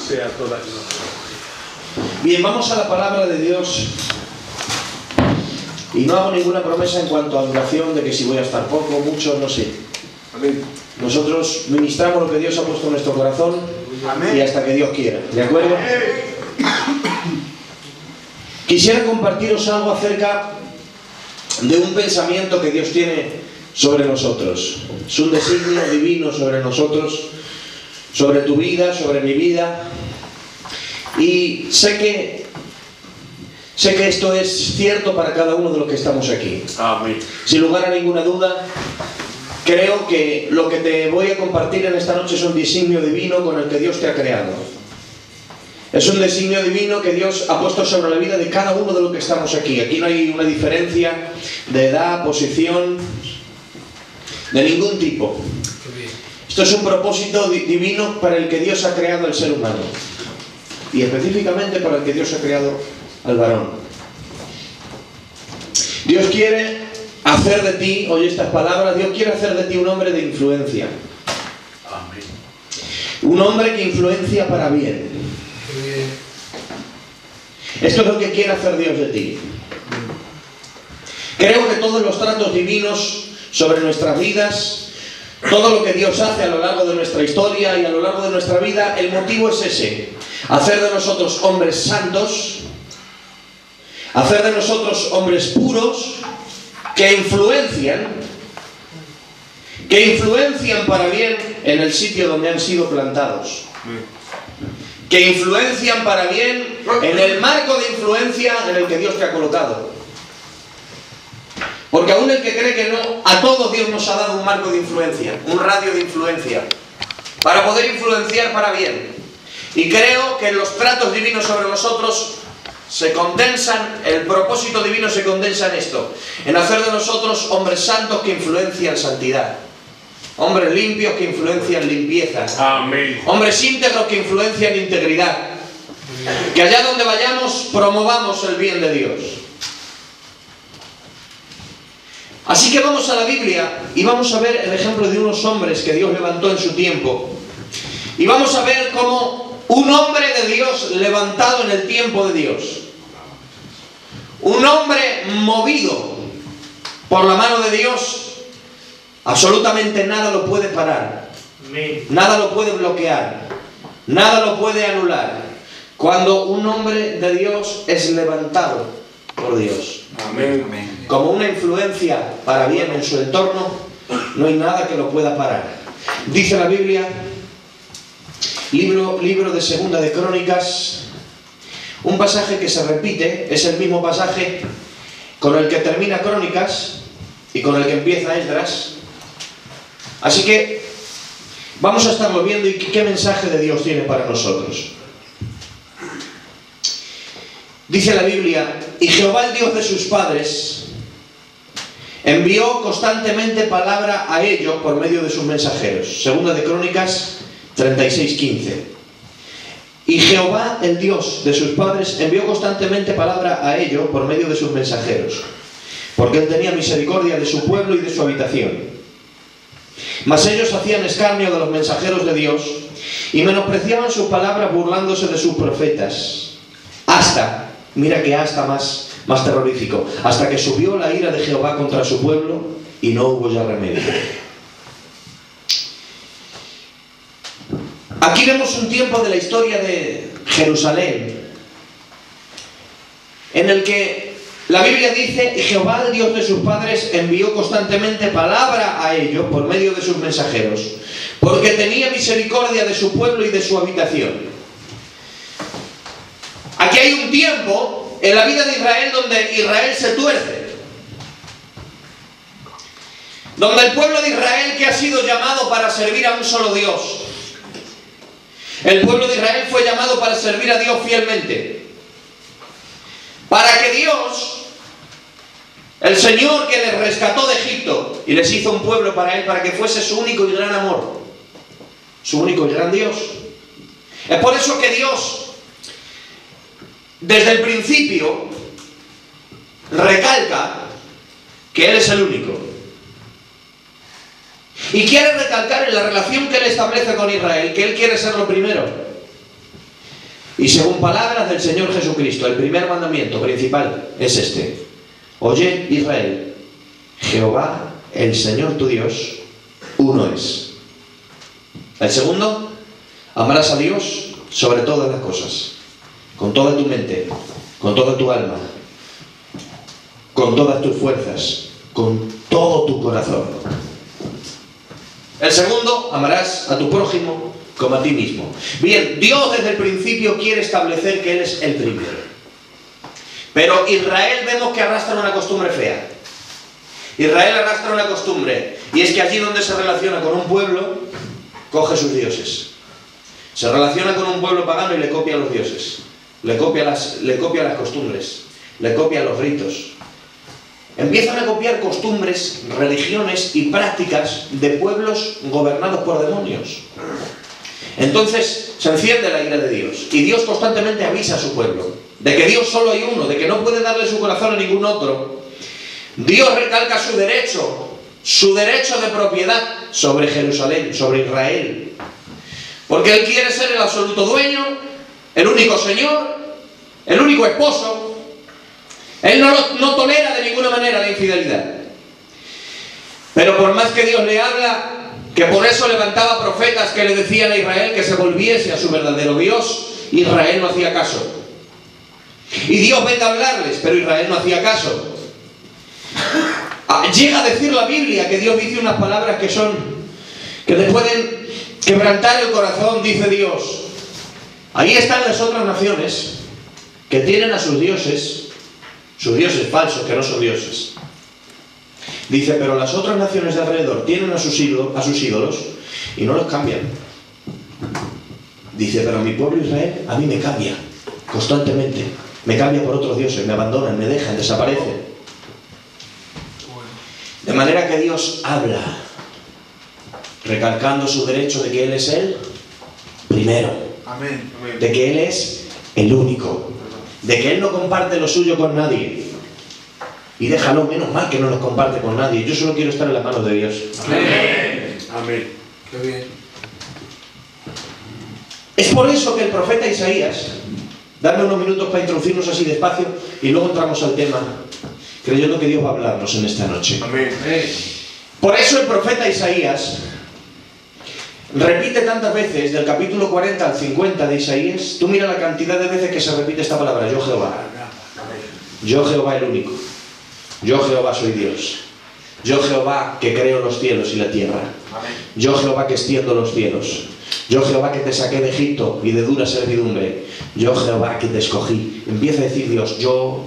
sea toda gloria. Bien, vamos a la palabra de Dios. Y no hago ninguna promesa en cuanto a duración, de que si voy a estar poco, mucho, no sé. Amén. Nosotros ministramos lo que Dios ha puesto en nuestro corazón. Amén. Y hasta que Dios quiera, ¿de acuerdo? Quisiera compartiros algo acerca de un pensamiento que Dios tiene sobre nosotros. Es un designio divino sobre nosotros, sobre tu vida, sobre mi vida. Y sé que esto es cierto para cada uno de los que estamos aquí. Amén. Sin lugar a ninguna duda, creo que lo que te voy a compartir en esta noche es un designio divino con el que Dios te ha creado. Es un designio divino que Dios ha puesto sobre la vida de cada uno de los que estamos aquí. Aquí no hay una diferencia de edad, posición, de ningún tipo. Esto es un propósito divino para el que Dios ha creado al ser humano. Y específicamente para el que Dios ha creado al varón. Dios quiere hacer de ti, oye estas palabras, Dios quiere hacer de ti un hombre de influencia. Amén. Un hombre que influencia para bien. Esto es lo que quiere hacer Dios de ti. Creo que todos los tratos divinos sobre nuestras vidas, todo lo que Dios hace a lo largo de nuestra historia y a lo largo de nuestra vida, el motivo es ese: hacer de nosotros hombres santos, hacer de nosotros hombres puros, que influencian para bien en el sitio donde han sido plantados, que influencian para bien en el marco de influencia en el que Dios te ha colocado. Porque aún el que cree que no, a todos Dios nos ha dado un marco de influencia, un radio de influencia, para poder influenciar para bien. Y creo que los tratos divinos sobre nosotros se condensan, el propósito divino se condensa en esto, en hacer de nosotros hombres santos que influencian santidad, hombres limpios que influencian limpieza, Amén. hombres íntegros que influencian integridad, que allá donde vayamos promovamos el bien de Dios. Así que vamos a la Biblia y vamos a ver el ejemplo de unos hombres que Dios levantó en su tiempo, y vamos a ver cómo un hombre de Dios levantado en el tiempo de Dios, un hombre movido por la mano de Dios, absolutamente nada lo puede parar, nada lo puede bloquear, nada lo puede anular, cuando un hombre de Dios es levantado por Dios. Amén. Como una influencia para bien en su entorno, no hay nada que lo pueda parar. Dice la Biblia, libro de Segunda de Crónicas, un pasaje que se repite, es el mismo pasaje con el que termina Crónicas y con el que empieza Esdras. Así que vamos a estarlo viendo y qué mensaje de Dios tiene para nosotros. Dice la Biblia: y Jehová, el Dios de sus padres, envió constantemente palabra a ellos por medio de sus mensajeros. Segunda de Crónicas 36:15. Y Jehová, el Dios de sus padres, envió constantemente palabra a ellos por medio de sus mensajeros, porque él tenía misericordia de su pueblo y de su habitación. Mas ellos hacían escarnio de los mensajeros de Dios y menospreciaban sus palabras, burlándose de sus profetas. Hasta, mira que hasta más terrorífico, hasta que subió la ira de Jehová contra su pueblo y no hubo ya remedio. Aquí vemos un tiempo de la historia de Jerusalén, en el que la Biblia dice: y Jehová, el Dios de sus padres, envió constantemente palabra a ellos por medio de sus mensajeros, porque tenía misericordia de su pueblo y de su habitación. Aquí hay un tiempo en la vida de Israel donde Israel se tuerce, donde el pueblo de Israel, que ha sido llamado para servir a un solo Dios, el pueblo de Israel fue llamado para servir a Dios fielmente, para que Dios, el Señor que les rescató de Egipto y les hizo un pueblo para Él, para que fuese su único y gran amor, su único y gran Dios. Es por eso que Dios, desde el principio, recalca que Él es el único. Y quiere recalcar en la relación que Él establece con Israel, que Él quiere ser lo primero. Y según palabras del Señor Jesucristo, el primer mandamiento principal es este: oye, Israel, Jehová, el Señor tu Dios, uno es. El segundo, amarás a Dios sobre todas las cosas, con toda tu mente, con toda tu alma, con todas tus fuerzas, con todo tu corazón. El segundo, amarás a tu prójimo como a ti mismo. Bien, Dios desde el principio quiere establecer que Él es el primero. Pero Israel vemos que arrastra una costumbre fea. Israel arrastra una costumbre, y es que allí donde se relaciona con un pueblo, coge sus dioses. Se relaciona con un pueblo pagano y le copia a los dioses. Le copia las costumbres, le copia los ritos. Empiezan a copiar costumbres, religiones y prácticas de pueblos gobernados por demonios. Entonces se enciende la ira de Dios, y Dios constantemente avisa a su pueblo de que Dios solo hay uno, de que no puede darle su corazón a ningún otro. Dios recalca su derecho de propiedad sobre Jerusalén, sobre Israel, porque Él quiere ser el absoluto dueño, el único Señor, el único esposo. Él no tolera de ninguna manera la infidelidad. Pero por más que Dios le habla, que por eso levantaba profetas que le decían a Israel que se volviese a su verdadero Dios, Israel no hacía caso. Y Dios venga a hablarles, pero Israel no hacía caso. Llega a decir la Biblia que Dios dice unas palabras que te pueden quebrantar el corazón, dice Dios. Ahí están las otras naciones que tienen a sus dioses falsos, que no son dioses. Dice, pero las otras naciones de alrededor tienen a sus ídolos y no los cambian. Dice, pero mi pueblo Israel a mí me cambia constantemente. Me cambia por otros dioses, me abandonan, me dejan, desaparecen. De manera que Dios habla, recalcando su derecho de que Él es el primero. Amén. De que Él es el único. De que Él no comparte lo suyo con nadie. Y déjalo, menos mal que no lo comparte con nadie. Yo solo quiero estar en las manos de Dios. Amén. Amén. Qué bien. Es por eso que el profeta Isaías, dame unos minutos para introducirnos así despacio y luego entramos al tema, creyendo que Dios va a hablarnos en esta noche. Amén. Por eso el profeta Isaías repite tantas veces, del capítulo 40 al 50 de Isaías, tú mira la cantidad de veces que se repite esta palabra: yo Jehová. Yo Jehová el único. Yo Jehová soy Dios. Yo Jehová que creo los cielos y la tierra. Yo Jehová que extiendo los cielos. Yo Jehová que te saqué de Egipto y de dura servidumbre. Yo Jehová que te escogí. Empieza a decir Dios, yo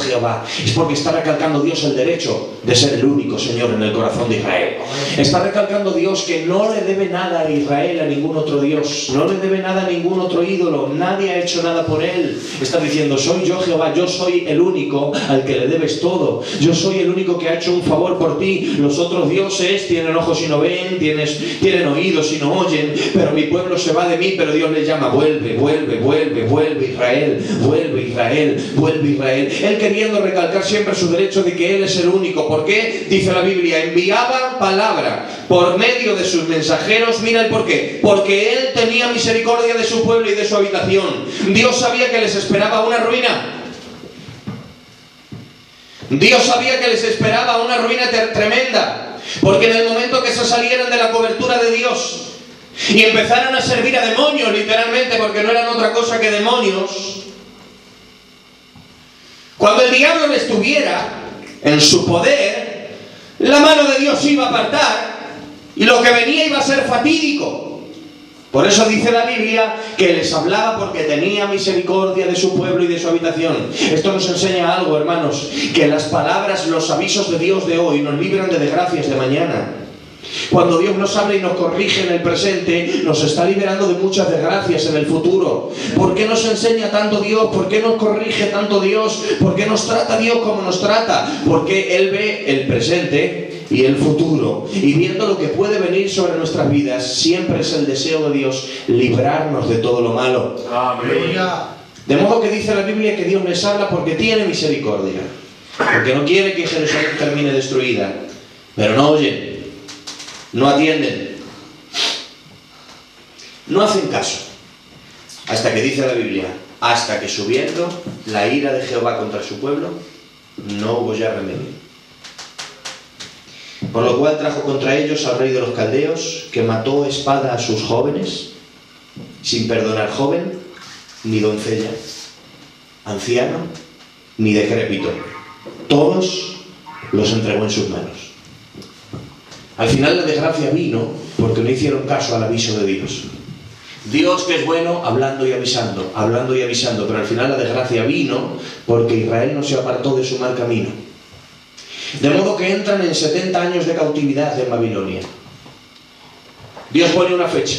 Jehová. Es porque está recalcando Dios el derecho de ser el único Señor en el corazón de Israel. Está recalcando Dios que no le debe nada a Israel, a ningún otro Dios. No le debe nada a ningún otro ídolo. Nadie ha hecho nada por él. Está diciendo, soy yo Jehová, yo soy el único al que le debes todo. Yo soy el único que ha hecho un favor por ti. Los otros dioses tienen ojos y no ven, tienen oídos y no oyen, pero mi pueblo se va de mí, pero Dios les llama, vuelve Israel, vuelve Israel, vuelve Israel. Él queriendo recalcar siempre su derecho de que Él es el único. ¿Por qué? Dice la Biblia, enviaba palabra por medio de sus mensajeros. Mira el por qué. Porque Él tenía misericordia de su pueblo y de su habitación. Dios sabía que les esperaba una ruina. Dios sabía que les esperaba una ruina tremenda. Porque en el momento que se salieran de la cobertura de Dios y empezaron a servir a demonios, literalmente, porque no eran otra cosa que demonios, cuando el diablo les tuviera en su poder, la mano de Dios iba a apartar y lo que venía iba a ser fatídico. Por eso dice la Biblia que les hablaba porque tenía misericordia de su pueblo y de su habitación. Esto nos enseña algo, hermanos, que las palabras, los avisos de Dios de hoy nos libran de desgracias de mañana. Cuando Dios nos habla y nos corrige en el presente, nos está liberando de muchas desgracias en el futuro. ¿Por qué nos enseña tanto Dios? ¿Por qué nos corrige tanto Dios? ¿Por qué nos trata Dios como nos trata? Porque Él ve el presente y el futuro, y viendo lo que puede venir sobre nuestras vidas, siempre es el deseo de Dios librarnos de todo lo malo. Amén. De modo que dice la Biblia que Dios les habla porque tiene misericordia, porque no quiere que Jerusalén termine destruida, pero no oyen. No atienden, no hacen caso. Hasta que dice la Biblia, hasta que subiendo la ira de Jehová contra su pueblo, no hubo ya remedio. Por lo cual trajo contra ellos al rey de los caldeos, que mató a espada a sus jóvenes, sin perdonar joven, ni doncella, anciano, ni decrépito. Todos los entregó en sus manos. Al final la desgracia vino porque no hicieron caso al aviso de Dios. Dios, que es bueno, hablando y avisando, pero al final la desgracia vino porque Israel no se apartó de su mal camino. De modo que entran en 70 años de cautividad en Babilonia. Dios pone una fecha.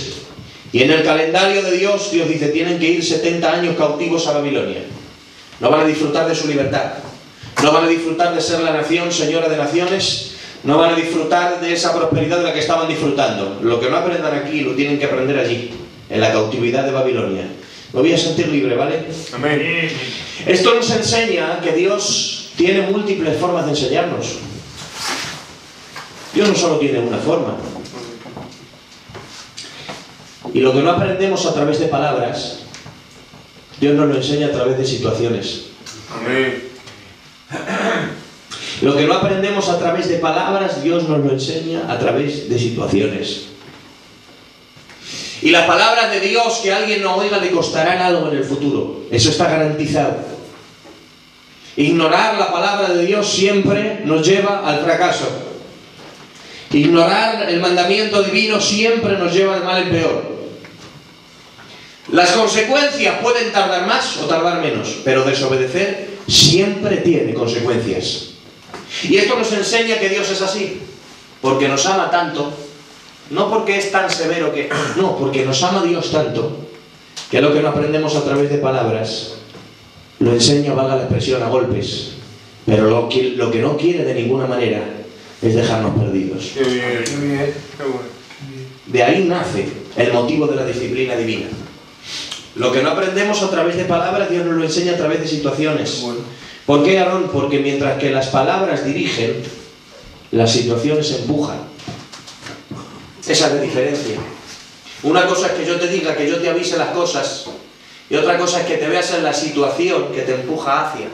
Y en el calendario de Dios, Dios dice, tienen que ir 70 años cautivos a Babilonia. No van a disfrutar de su libertad. No van a disfrutar de ser la nación, señora de naciones. No van a disfrutar de esa prosperidad de la que estaban disfrutando. Lo que no aprendan aquí, lo tienen que aprender allí, en la cautividad de Babilonia. Me voy a sentir libre, ¿vale? Amén. Esto nos enseña que Dios tiene múltiples formas de enseñarnos. Dios no solo tiene una forma. Y lo que no aprendemos a través de palabras, Dios nos lo enseña a través de situaciones. Amén. Lo que no aprendemos a través de palabras, Dios nos lo enseña a través de situaciones. Y las palabras de Dios que alguien no oiga le costarán algo en el futuro. Eso está garantizado. Ignorar la palabra de Dios siempre nos lleva al fracaso. Ignorar el mandamiento divino siempre nos lleva al mal en peor. Las consecuencias pueden tardar más o tardar menos, pero desobedecer siempre tiene consecuencias. Y esto nos enseña que Dios es así, porque nos ama tanto, no porque es tan severo que... No, porque nos ama Dios tanto, que lo que no aprendemos a través de palabras, lo enseña, valga la expresión, a golpes. Pero lo que no quiere de ninguna manera es dejarnos perdidos. Qué bien, qué bueno. De ahí nace el motivo de la disciplina divina. Lo que no aprendemos a través de palabras, Dios nos lo enseña a través de situaciones. Bueno. ¿Por qué, Aarón? Porque mientras que las palabras dirigen, las situaciones empujan. Esa es la diferencia. Una cosa es que yo te diga, que yo te avise las cosas, y otra cosa es que te veas en la situación que te empuja hacia.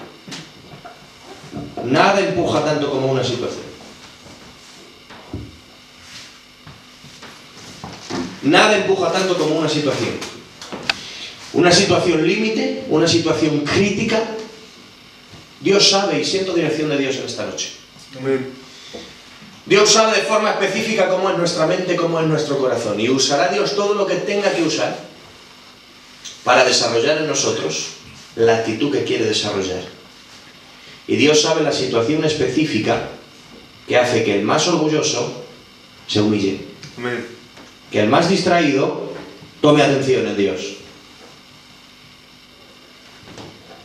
Nada empuja tanto como una situación. Nada empuja tanto como una situación. Una situación límite, una situación crítica. Dios sabe, y siento dirección de Dios en esta noche. Amén. Dios sabe de forma específica cómo es nuestra mente, cómo es nuestro corazón. Y usará Dios todo lo que tenga que usar para desarrollar en nosotros la actitud que quiere desarrollar. Y Dios sabe la situación específica que hace que el más orgulloso se humille. Amén. Que el más distraído tome atención en Dios.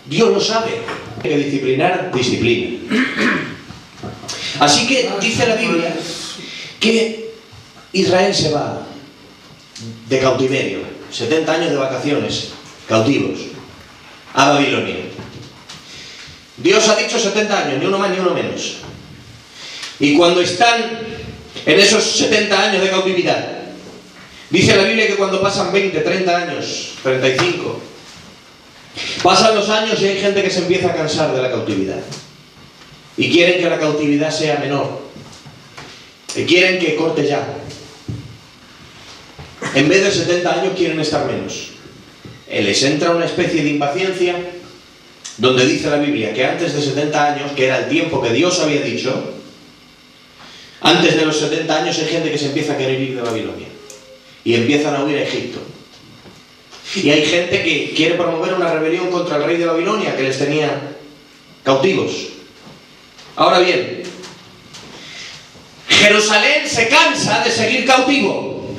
Dios lo sabe. Hay que disciplinar, disciplina. Así que dice la Biblia que Israel se va de cautiverio, 70 años de vacaciones, cautivos, a Babilonia. Dios ha dicho 70 años, ni uno más ni uno menos. Y cuando están en esos 70 años de cautividad, dice la Biblia que cuando pasan 20, 30 años, 35, pasan los años y hay gente que se empieza a cansar de la cautividad. Y quieren que la cautividad sea menor. Y quieren que corte ya. En vez de 70 años quieren estar menos. Les entra una especie de impaciencia donde dice la Biblia que antes de 70 años, que era el tiempo que Dios había dicho, antes de los 70 años hay gente que se empieza a querer ir de Babilonia. Y empiezan a huir a Egipto. Y hay gente que quiere promover una rebelión contra el rey de Babilonia que les tenía cautivos. Ahora bien, Jerusalén se cansa de seguir cautivo,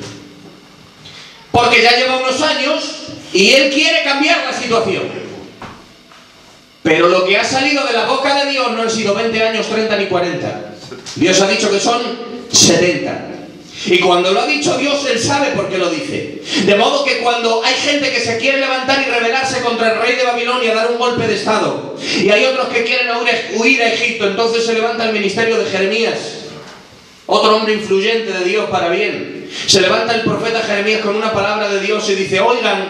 porque ya lleva unos años y él quiere cambiar la situación. Pero lo que ha salido de la boca de Dios no han sido 20 años, 30 ni 40. Dios ha dicho que son 70. Y cuando lo ha dicho Dios, Él sabe por qué lo dice. De modo que cuando hay gente que se quiere levantar y rebelarse contra el rey de Babilonia, dar un golpe de estado, y hay otros que quieren huir a Egipto, entonces se levanta el ministerio de Jeremías, otro hombre influyente de Dios para bien. Se levanta el profeta Jeremías con una palabra de Dios y dice: oigan,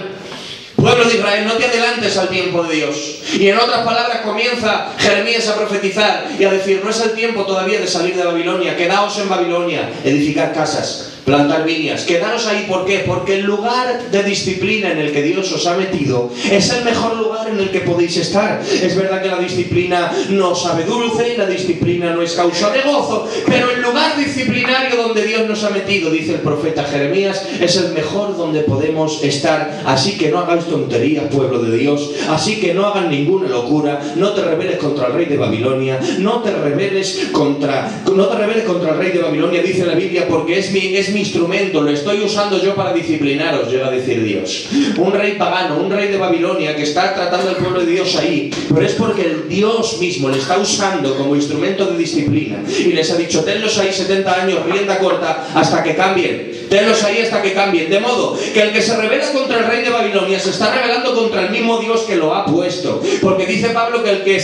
Pueblo de Israel, no te adelantes al tiempo de Dios. Y en otras palabras comienza Jeremías a profetizar y a decir, no es el tiempo todavía de salir de Babilonia, quedaos en Babilonia, edificar casas, plantar viñas, quedaros ahí. ¿Por qué? Porque el lugar de disciplina en el que Dios os ha metido es el mejor lugar en el que podéis estar. Es verdad que la disciplina no sabe dulce, la disciplina no es causa de gozo, pero el lugar disciplinario donde Dios nos ha metido, dice el profeta Jeremías, es el mejor donde podemos estar. Así que no hagáis tonterías, pueblo de Dios, así que no hagan ninguna locura, no te rebeles contra el rey de Babilonia, no te rebeles contra el rey de Babilonia, dice la Biblia, porque es mi instrumento, lo estoy usando yo para disciplinaros, llega a decir Dios. Un rey pagano, un rey de Babilonia que está tratando al pueblo de Dios ahí, pero es porque el Dios mismo le está usando como instrumento de disciplina y les ha dicho, tenlos ahí 70 años, rienda corta, hasta que cambien. Tenlos ahí hasta que cambien. De modo que el que se rebela contra el rey de Babilonia se está rebelando contra el mismo Dios que lo ha puesto. Porque dice Pablo que el que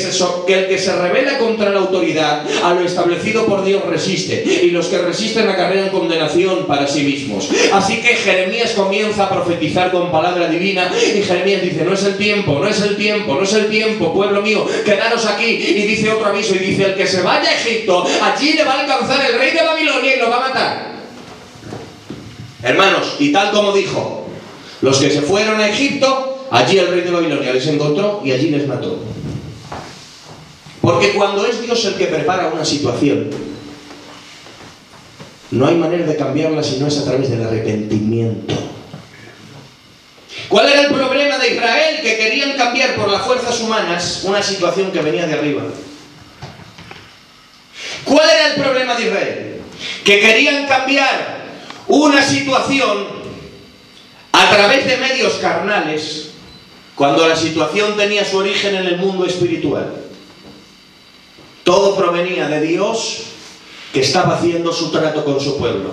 se rebela contra la autoridad, a lo establecido por Dios resiste. Y los que resisten acarrean condenación para sí mismos. Así que Jeremías comienza a profetizar con palabra divina. Y Jeremías dice, no es el tiempo, no es el tiempo, no es el tiempo, pueblo mío, quedaros aquí. Y dice otro aviso, y dice, el que se vaya a Egipto, allí le va a alcanzar el rey de Babilonia y lo va a matar. Hermanos, y tal como dijo, los que se fueron a Egipto, allí el rey de Babilonia les encontró y allí les mató. Porque cuando es Dios el que prepara una situación, no hay manera de cambiarla si no es a través del arrepentimiento. ¿Cuál era el problema de Israel? Que querían cambiar por las fuerzas humanas una situación que venía de arriba. ¿Cuál era el problema de Israel? Que querían cambiar una situación a través de medios carnales cuando la situación tenía su origen en el mundo espiritual. Todo provenía de Dios que estaba haciendo su trato con su pueblo.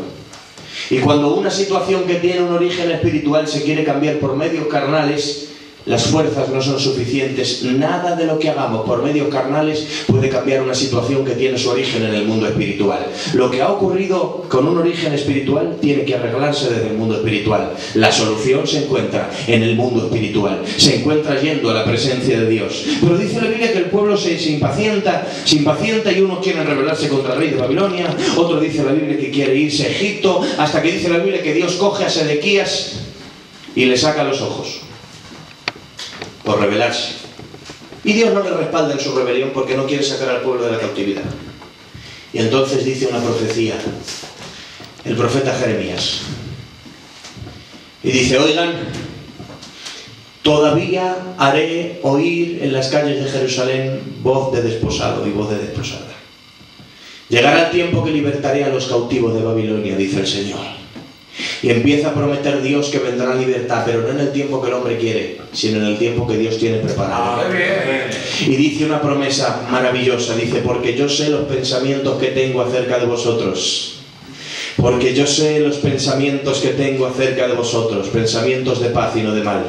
Y cuando una situación que tiene un origen espiritual se quiere cambiar por medios carnales, las fuerzas no son suficientes. Nada de lo que hagamos por medios carnales puede cambiar una situación que tiene su origen en el mundo espiritual. Lo que ha ocurrido con un origen espiritual tiene que arreglarse desde el mundo espiritual. La solución se encuentra en el mundo espiritual. Se encuentra yendo a la presencia de Dios. Pero dice la Biblia que el pueblo se impacienta y unos quieren rebelarse contra el rey de Babilonia, otro dice la Biblia que quiere irse a Egipto, hasta que dice la Biblia que Dios coge a Sedequías y le saca los ojos por rebelarse. Y Dios no le respalda en su rebelión porque no quiere sacar al pueblo de la cautividad. Y entonces dice una profecía el profeta Jeremías y dice, oigan, todavía haré oír en las calles de Jerusalén voz de desposado y voz de desposada. Llegará el tiempo que libertaré a los cautivos de Babilonia, dice el Señor. Y empieza a prometer Dios que vendrá libertad, pero no en el tiempo que el hombre quiere, sino en el tiempo que Dios tiene preparado. Y dice una promesa maravillosa, dice, porque yo sé los pensamientos que tengo acerca de vosotros. Porque yo sé los pensamientos que tengo acerca de vosotros, pensamientos de paz y no de mal,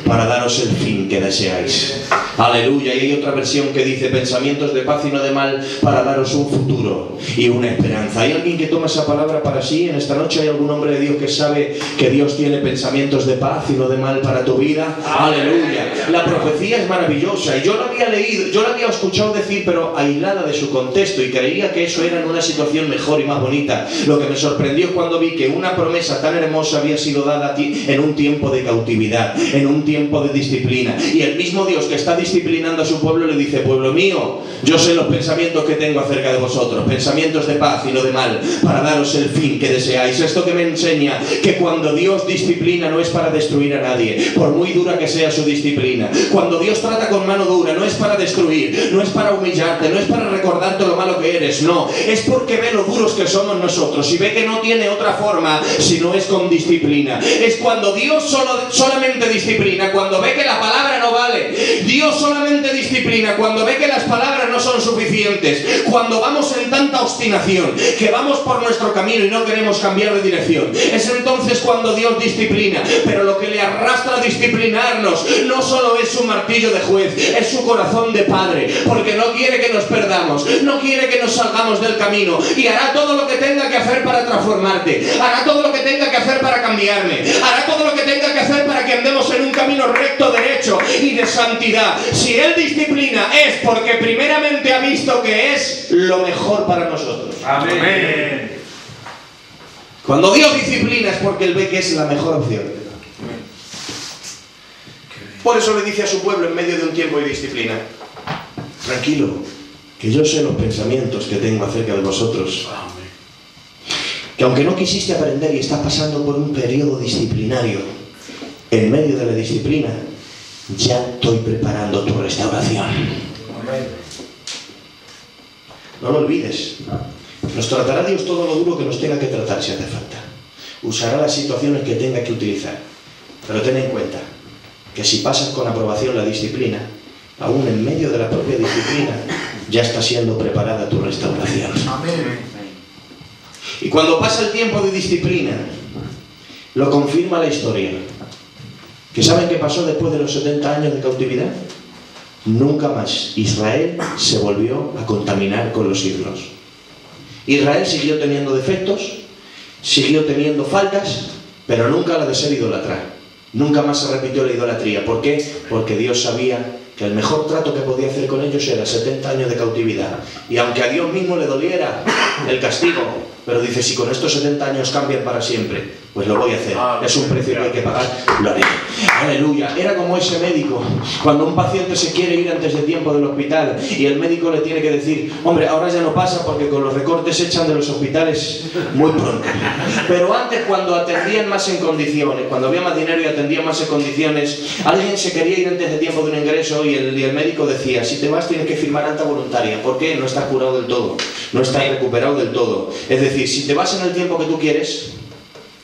para daros el fin que deseáis. Aleluya. Y hay otra versión que dice pensamientos de paz y no de mal, para daros un futuro y una esperanza. ¿Hay alguien que toma esa palabra para sí? En esta noche hay algún hombre de Dios que sabe que Dios tiene pensamientos de paz y no de mal para tu vida. Aleluya. La profecía es maravillosa y yo la había leído, yo la había escuchado decir, pero aislada de su contexto, y creía que eso era en una situación mejor y más bonita. Lo que me sorprendió cuando vi que una promesa tan hermosa había sido dada en un tiempo de cautividad, en un tiempo de disciplina. Y el mismo Dios que está disciplinando a su pueblo le dice, pueblo mío, yo sé los pensamientos que tengo acerca de vosotros, pensamientos de paz y no de mal, para daros el fin que deseáis. Esto que me enseña que cuando Dios disciplina no es para destruir a nadie, por muy dura que sea su disciplina. Cuando Dios trata con mano dura no es para destruir, no es para humillarte, no es para recordarte lo malo que eres, no, es porque ve lo duros que somos nosotros y ve que no tiene otra forma si no es con disciplina. Es cuando Dios solamente disciplina cuando ve que la palabra no vale. Dios solamente disciplina cuando ve que las palabras no son suficientes, cuando vamos en tanta obstinación que vamos por nuestro camino y no queremos cambiar de dirección. Es entonces cuando Dios disciplina. Pero lo que le arrastra a disciplinarnos no solo es su martillo de juez, es su corazón de padre, porque no quiere que nos perdamos, no quiere que nos salgamos del camino, y hará todo lo que tenga que hacer para transformarte, hará todo lo que tenga que hacer para cambiarme, hará todo lo que tenga que hacer para que andemos en un camino camino recto, derecho y de santidad. Si Él disciplina es porque primeramente ha visto que es lo mejor para nosotros. Amén. Cuando Dios disciplina es porque Él ve que es la mejor opción. Por eso le dice a su pueblo en medio de un tiempo de disciplina: tranquilo, que yo sé los pensamientos que tengo acerca de vosotros. Que aunque no quisiste aprender y estás pasando por un periodo disciplinario, en medio de la disciplina ya estoy preparando tu restauración. No lo olvides. Nos tratará Dios todo lo duro que nos tenga que tratar si hace falta. Usará las situaciones que tenga que utilizar. Pero ten en cuenta que si pasas con aprobación la disciplina, aún en medio de la propia disciplina, ya está siendo preparada tu restauración. Amén. Y cuando pasa el tiempo de disciplina, lo confirma la historia. ¿Que saben qué pasó después de los 70 años de cautividad? Nunca más Israel se volvió a contaminar con los ídolos. Israel siguió teniendo defectos, siguió teniendo faltas, pero nunca la de ser idólatra. Nunca más se repitió la idolatría. ¿Por qué? Porque Dios sabía que el mejor trato que podía hacer con ellos era 70 años de cautividad. Y aunque a Dios mismo le doliera el castigo, pero dice, si con estos 70 años cambian para siempre, pues lo voy a hacer. Es un precio que hay que pagar, lo haré. Aleluya. Era como ese médico, cuando un paciente se quiere ir antes de tiempo del hospital y el médico le tiene que decir, hombre, ahora ya no pasa porque con los recortes se echan de los hospitales muy pronto. Pero antes, cuando atendían más en condiciones, cuando había más dinero y atendían más en condiciones, alguien se quería ir antes de tiempo de un ingreso y el médico decía, si te vas tienes que firmar alta voluntaria. ¿Por qué? No estás curado del todo, no estás recuperado del todo. Es decir, si te vas en el tiempo que tú quieres,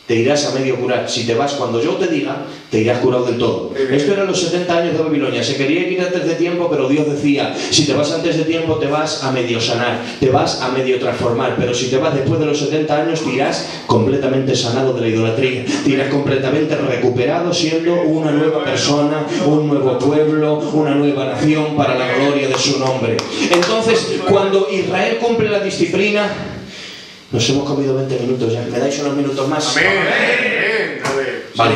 te irás a medio curar. Si te vas cuando yo te diga, te irás curado del todo. Esto eran los 70 años de Babilonia. Se quería ir antes de tiempo, pero Dios decía, si te vas antes de tiempo, te vas a medio sanar, te vas a medio transformar. Pero si te vas después de los 70 años, te irás completamente sanado de la idolatría. Te irás completamente recuperado, siendo una nueva persona, un nuevo pueblo, una nueva nación para la gloria de su nombre. Entonces, cuando Israel cumple la disciplina, nos hemos comido 20 minutos ya. ¿Me dais unos minutos más? Amén. Vale.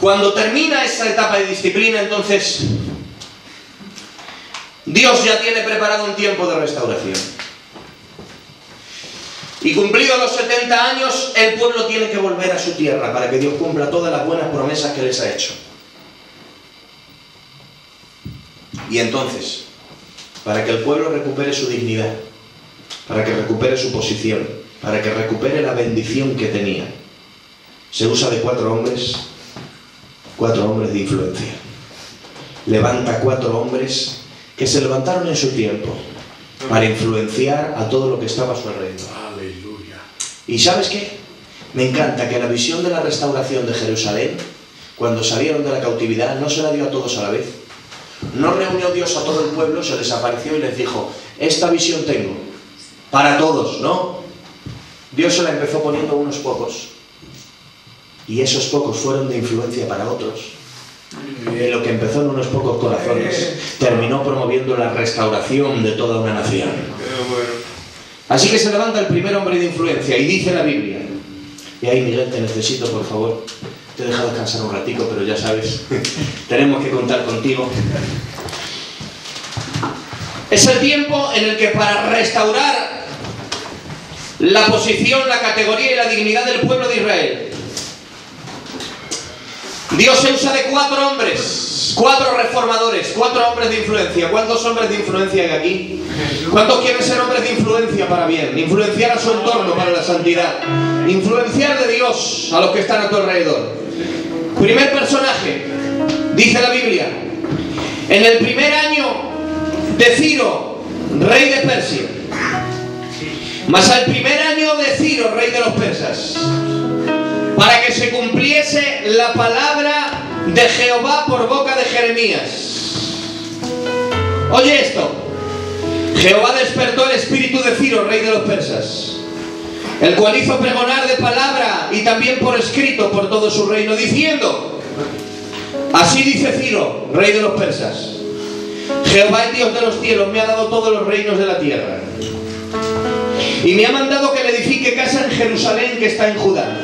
Cuando termina esa etapa de disciplina, entonces Dios ya tiene preparado un tiempo de restauración. Y cumplidos los 70 años, el pueblo tiene que volver a su tierra para que Dios cumpla todas las buenas promesas que les ha hecho. Y entonces, para que el pueblo recupere su dignidad, para que recupere su posición, para que recupere la bendición que tenía, se usa de 4 hombres de influencia. Levanta 4 hombres que se levantaron en su tiempo para influenciar a todo lo que estaba a su alrededor. Aleluya. ¿Y sabes qué? Me encanta que la visión de la restauración de Jerusalén, cuando salieron de la cautividad, no se la dio a todos a la vez. No reunió Dios a todo el pueblo, se les apareció y les dijo, esta visión tengo para todos, ¿no? Dios se la empezó poniendo a unos pocos. Y esos pocos fueron de influencia para otros. Y lo que empezó en unos pocos corazones terminó promoviendo la restauración de toda una nación. Así que se levanta el primer hombre de influencia y dice la Biblia. Y ahí, Miguel, te necesito, por favor. Te he dejado descansar un ratico, pero ya sabes, tenemos que contar contigo. Es el tiempo en el que para restaurar la posición, la categoría y la dignidad del pueblo de Israel, Dios se usa de 4 hombres, 4 reformadores, 4 hombres de influencia. ¿Cuántos hombres de influencia hay aquí? ¿Cuántos quieren ser hombres de influencia para bien? Influenciar a su entorno para la santidad. Influenciar de Dios a los que están a tu alrededor. Primer personaje, dice la Biblia, en el primer año de Ciro, rey de Persia, mas al primer año de Ciro, rey de los persas, para que se cumpliese la palabra de Jehová por boca de Jeremías. Oye esto. Jehová despertó el espíritu de Ciro, rey de los persas, el cual hizo pregonar de palabra y también por escrito por todo su reino, diciendo, así dice Ciro, rey de los persas, Jehová el Dios de los cielos me ha dado todos los reinos de la tierra y me ha mandado que le edifique casa en Jerusalén que está en Judá.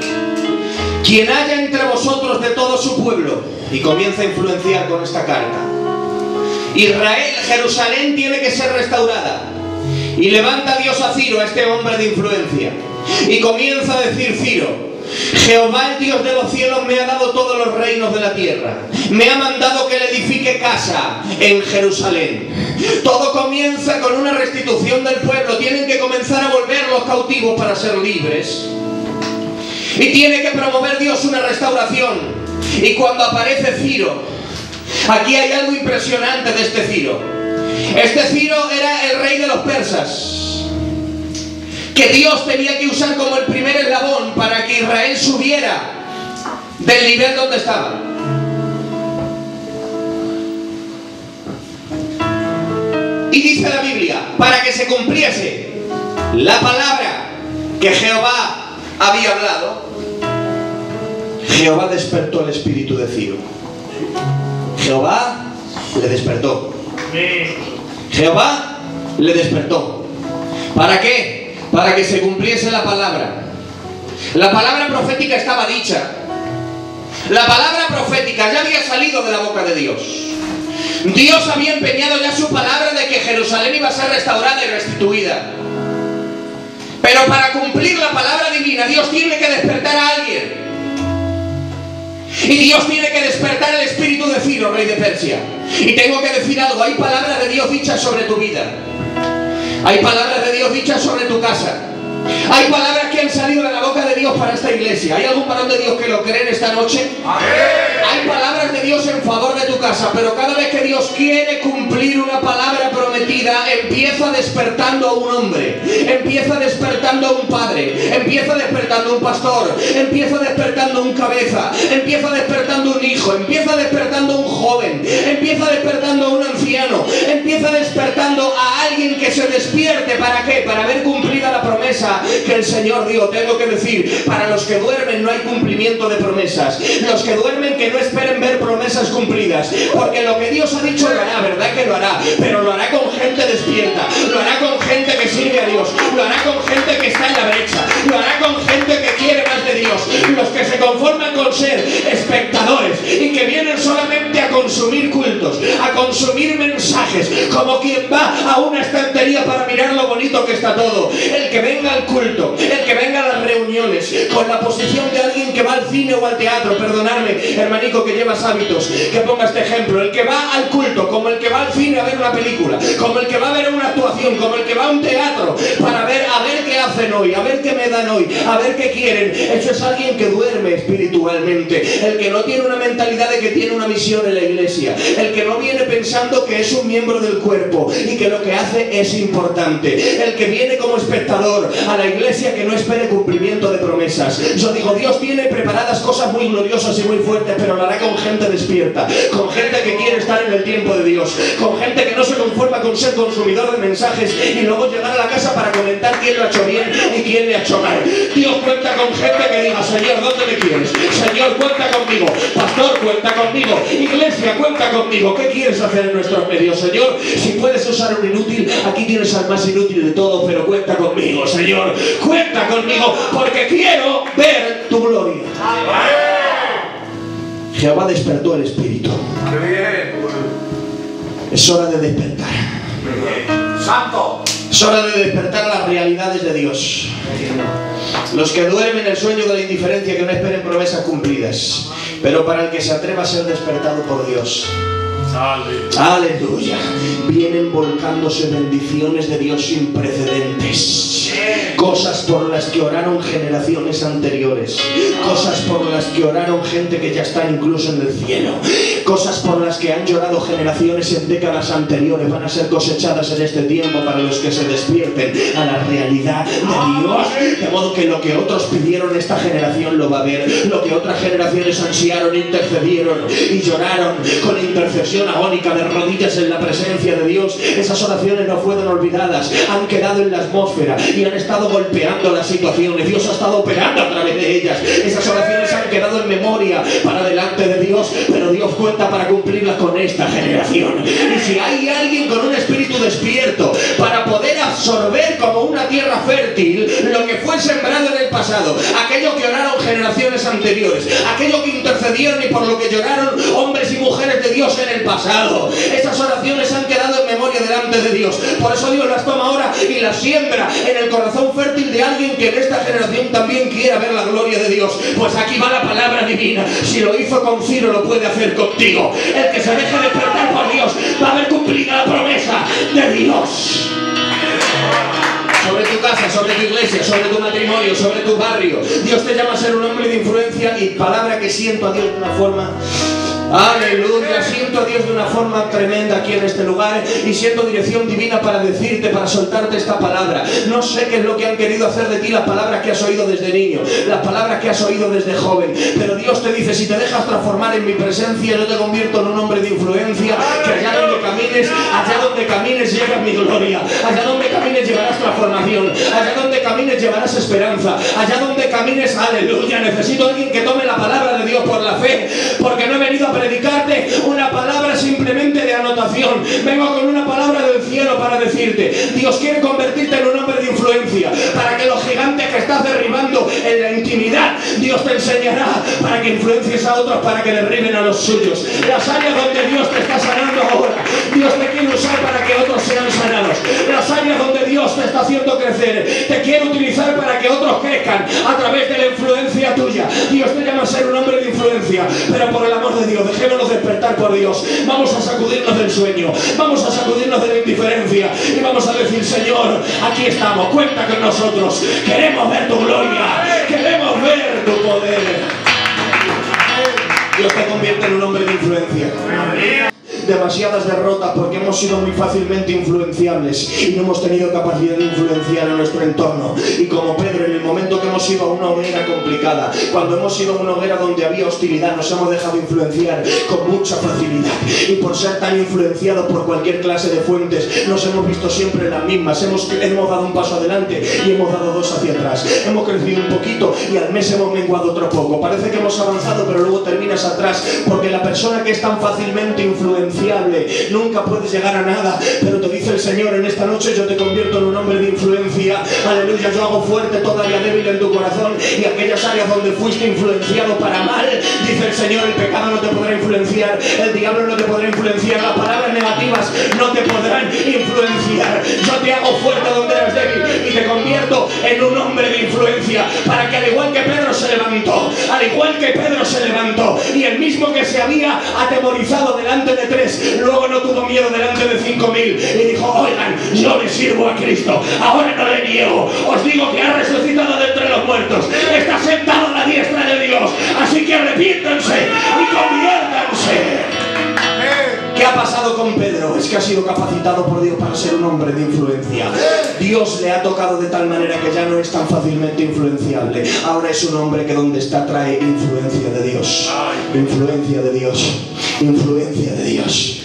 quien haya entre vosotros de todo su pueblo, y comienza a influenciar con esta carta. Israel, Jerusalén tiene que ser restaurada. Y levanta Dios a Ciro, a este hombre de influencia. Y comienza a decir Ciro: Jehová, el Dios de los cielos, me ha dado todos los reinos de la tierra. Me ha mandado que le edifique casa en Jerusalén. Todo comienza con una restitución del pueblo. Tienen que comenzar a volver los cautivos para ser libres. Y tiene que promover Dios una restauración. Y cuando aparece Ciro, aquí hay algo impresionante de este Ciro. Este Ciro era el rey de los persas, que Dios tenía que usar como el primer eslabón para que Israel subiera del nivel donde estaba. Y dice la Biblia, para que se cumpliese la palabra que Jehová había hablado, Jehová despertó el espíritu de Ciro. Jehová le despertó. Jehová le despertó. ¿Para qué? Para que se cumpliese la palabra. La palabra profética estaba dicha. La palabra profética ya había salido de la boca de Dios. Dios había empeñado ya su palabra de que Jerusalén iba a ser restaurada y restituida. Pero para cumplir la palabra divina, Dios tiene que despertar a alguien. Y Dios tiene que despertar el espíritu de Ciro, rey de Persia. Y tengo que decir algo: hay palabras de Dios dichas sobre tu vida. Hay palabras de Dios dichas sobre tu casa. Hay palabras que han salido de la boca de Dios para esta iglesia. ¿Hay algún varón de Dios que lo cree en esta noche? Hay palabras de Dios en favor de tu casa, pero cada vez que Dios quiere cumplir una palabra prometida, empieza despertando a un hombre, empieza despertando a un padre, empieza despertando a un pastor, empieza despertando a un cabeza, empieza despertando a un hijo, empieza despertando a un joven, empieza despertando a un anciano, empieza despertando a alguien que se despierte. ¿Para qué? Para ver cumplida la promesa que el Señor dio. Tengo que decir, para los que duermen no hay cumplimiento de promesas. Los que duermen, que no esperen ver promesas cumplidas, porque lo que Dios ha dicho lo hará, ¿verdad que lo hará? Pero lo hará con gente despierta, lo hará con gente que sirve a Dios, lo hará con gente que está en la brecha, lo hará con gente que quiere más de Dios. Los que se conforman con ser espectadores y que vienen solamente a consumir cultos, a consumir mensajes, como quien va a una estantería para mirar lo bonito que está todo. El que venga al culto, el que venga a las reuniones con la posición de alguien que va al cine o al teatro, perdonadme, hermanico, que llevas hábitos, que ponga este ejemplo: el que va al culto, como el que va al cine a ver una película, como el que va a ver una actuación, como el que va a un teatro para ver, a ver qué hacen hoy, a ver qué me dan hoy, a ver qué quieren. Eso es alguien que duerme espiritualmente, el que no tiene una mentalidad de que tiene una misión en la iglesia, el que no viene pensando que es un miembro del cuerpo y que lo que hace es importante, el que viene como espectador a la iglesia, que no espere cumplimiento de promesas. Yo digo, Dios tiene preparadas cosas muy gloriosas y muy fuertes, pero lo hará con gente despierta, con gente que quiere estar en el tiempo de Dios, con gente que no se conforma con ser consumidor de mensajes y luego llegar a la casa para comentar quién lo ha hecho bien y quién le ha hecho mal. Dios cuenta con gente que diga: Señor, ¿dónde me quieres? Señor, cuenta conmigo. Pastor, cuenta conmigo. Iglesia, cuenta conmigo. ¿Qué quieres hacer en nuestros medios, Señor? Si puedes usar un inútil, aquí tienes al más inútil de todos, pero cuenta conmigo, Señor. Cuenta conmigo, porque quiero ver tu gloria. Jehová despertó el espíritu. Es hora de despertar. Santo. Es hora de despertar a las realidades de Dios. Los que duermen el sueño de la indiferencia, que no esperen promesas cumplidas, pero para el que se atreva a ser despertado por Dios. Aleluya. Vienen volcándose bendiciones de Dios sin precedentes. Cosas por las que oraron generaciones anteriores. Cosas por las que oraron gente que ya está incluso en el cielo. Cosas por las que han llorado generaciones en décadas anteriores van a ser cosechadas en este tiempo para los que se despierten a la realidad de Dios. De modo que lo que otros pidieron, esta generación lo va a ver. Lo que otras generaciones ansiaron, intercedieron y lloraron con intercesión agónica de rodillas en la presencia de Dios. Esas oraciones no fueron olvidadas, han quedado en la atmósfera y han estado golpeando las situaciones. Dios ha estado operando a través de ellas. Esas oraciones han quedado en memoria para delante de Dios, pero Dios cuenta para cumplirlas con esta generación. Y si hay alguien con un espíritu despierto para poder absorber como una tierra fértil fértil lo que fue sembrado en el pasado, aquello que oraron generaciones anteriores, aquello que intercedieron y por lo que lloraron hombres y mujeres de Dios en el pasado. Esas oraciones han quedado en memoria delante de Dios. Por eso Dios las toma ahora y las siembra en el corazón fértil de alguien que en esta generación también quiera ver la gloria de Dios. Pues aquí va la palabra divina. Si lo hizo con Ciro, lo puede hacer contigo. El que se deje despertar por Dios va a ver cumplida la promesa de Dios. Sobre tu casa, sobre tu iglesia, sobre tu matrimonio, sobre tu barrio. Dios te llama a ser un hombre de influencia y palabra que siento a Dios de una forma... Aleluya, siento a Dios de una forma tremenda aquí en este lugar y siento dirección divina para decirte, para soltarte esta palabra. No sé qué es lo que han querido hacer de ti las palabras que has oído desde niño, las palabras que has oído desde joven, pero Dios te dice, si te dejas transformar en mi presencia, yo te convierto en un hombre de influencia, que allá donde camines llega mi gloria, allá donde camines llevarás transformación, allá donde camines llevarás esperanza, allá donde camines, aleluya. Necesito a alguien que tome la palabra de Dios por la fe, porque no he venido a predicarte una palabra simplemente de anotación. Vengo con una palabra del cielo para decirte, Dios quiere convertirte en un hombre de influencia, para que los gigantes que estás derribando en la intimidad, Dios te enseñará para que influencies a otros para que derriben a los suyos. Las áreas donde Dios te está sanando ahora, Dios te quiere usar para que otros sean sanados. Las áreas donde Dios te está haciendo crecer, te quiere utilizar para que otros crezcan a través de la influencia tuya. Dios te llama a ser un hombre de influencia, pero por el amor de Dios, dejémonos despertar por Dios. Vamos a sacudirnos del sueño, vamos a sacudirnos de la indiferencia y vamos a decir, Señor, aquí estamos, cuenta con nosotros, queremos ver tu gloria, queremos ver tu poder. Dios te convierte en un hombre de influencia. Demasiadas derrotas porque hemos sido muy fácilmente influenciables y no hemos tenido capacidad de influenciar a nuestro entorno. Y como Pedro, en el momento que hemos ido a una hoguera complicada, cuando hemos ido a una hoguera donde había hostilidad, nos hemos dejado influenciar con mucha facilidad, y por ser tan influenciados por cualquier clase de fuentes nos hemos visto siempre en las mismas. Hemos dado un paso adelante y hemos dado dos hacia atrás. Hemos crecido un poquito y al mes hemos menguado otro poco. Parece que hemos avanzado, pero luego terminas atrás, porque la persona que es tan fácilmente influenciable nunca puedes llegar a nada. Pero te dice el Señor en esta noche, yo te convierto en un hombre de influencia. Aleluya, yo hago fuerte todavía débil en tu corazón, y aquellas áreas donde fuiste influenciado para mal, dice el Señor, el pecado no te podrá influenciar, el diablo no te podrá influenciar, las palabras negativas no te podrán influenciar. Yo te hago fuerte donde eres débil y te convierto en un hombre de influencia, para que al igual que Pedro se levantó, y el mismo que se había atemorizado delante de 3, luego no tuvo miedo delante de 5.000 y dijo, oigan, yo le sirvo a Cristo, ahora no le niego, os digo que ha resucitado de entre los muertos, está sentado a la diestra de Dios, así que arrepiéntanse y conviértanse. ¿Qué ha pasado con Pedro? Es que ha sido capacitado por Dios para ser un hombre de influencia. Dios le ha tocado de tal manera que ya no es tan fácilmente influenciable. Ahora es un hombre que donde está trae influencia de Dios. Influencia de Dios. Influencia de Dios.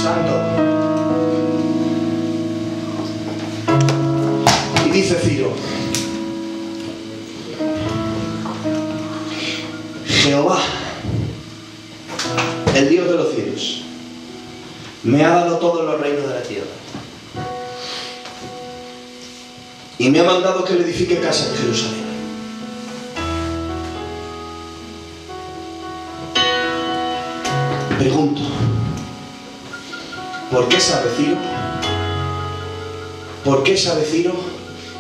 Santo. Y dice Ciro, Jehová, el Dios de los cielos, me ha dado todos los reinos de la tierra y me ha mandado que le edifique casa en Jerusalén. Pregunto, ¿por qué sabe Ciro? ¿Por qué sabe Ciro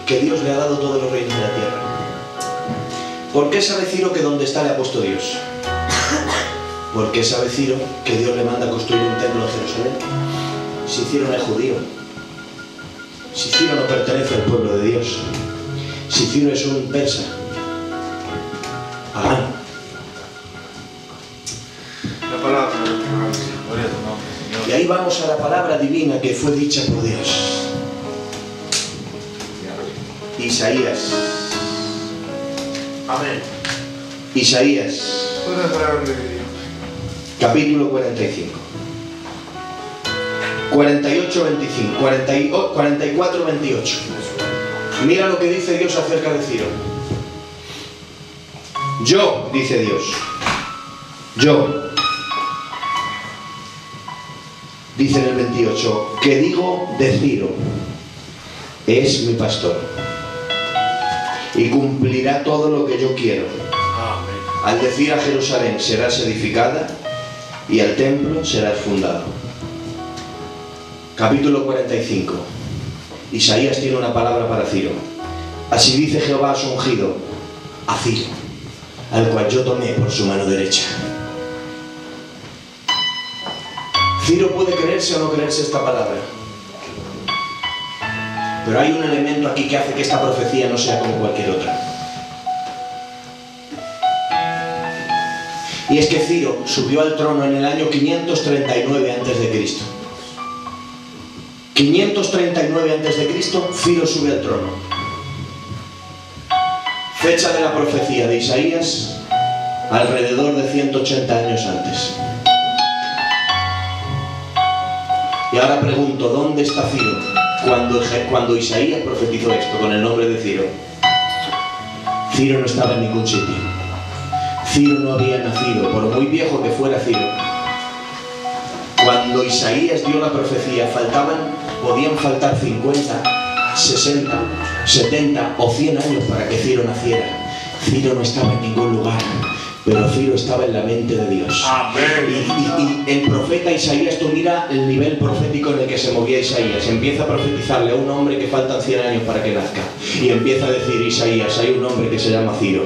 que Dios le ha dado todos los reinos de la tierra? ¿Por qué sabe Ciro que donde está le ha puesto Dios? ¿Por qué sabe Ciro que Dios le manda a construir un templo en Jerusalén? Si Ciro no es judío, si Ciro no pertenece al pueblo de Dios, si Ciro es un persa, pagano. La palabra, gloria a tu nombre, Señor. Y ahí vamos a la palabra divina que fue dicha por Dios. Isaías. Amén. Isaías. Capítulo 45. 48, 25. 44, 28. Mira lo que dice Dios acerca de Ciro. Yo, dice Dios, yo, dice en el 28, que digo de Ciro, es mi pastor y cumplirá todo lo que yo quiero. Al decir a Jerusalén serás edificada y al templo serás fundado. Capítulo 45. Isaías tiene una palabra para Ciro. Así dice Jehová a su ungido, a Ciro, al cual yo tomé por su mano derecha. Ciro puede creerse o no creerse esta palabra, pero hay un elemento aquí que hace que esta profecía no sea como cualquier otra. Y es que Ciro subió al trono en el año 539 a.C. 539 a.C., Ciro sube al trono. Fecha de la profecía de Isaías, alrededor de 180 años antes. Y ahora pregunto, ¿dónde está Ciro cuando Isaías profetizó esto con el nombre de Ciro? Ciro no estaba en ningún sitio. Ciro no había nacido, por muy viejo que fuera Ciro. Cuando Isaías dio la profecía, podían faltar 50, 60, 70 o 100 años para que Ciro naciera. Ciro no estaba en ningún lugar, pero Ciro estaba en la mente de Dios. Y el profeta Isaías, tú mira el nivel profético en el que se movía Isaías. Empieza a profetizarle a un hombre que faltan 100 años para que nazca. Y empieza a decir Isaías, hay un hombre que se llama Ciro,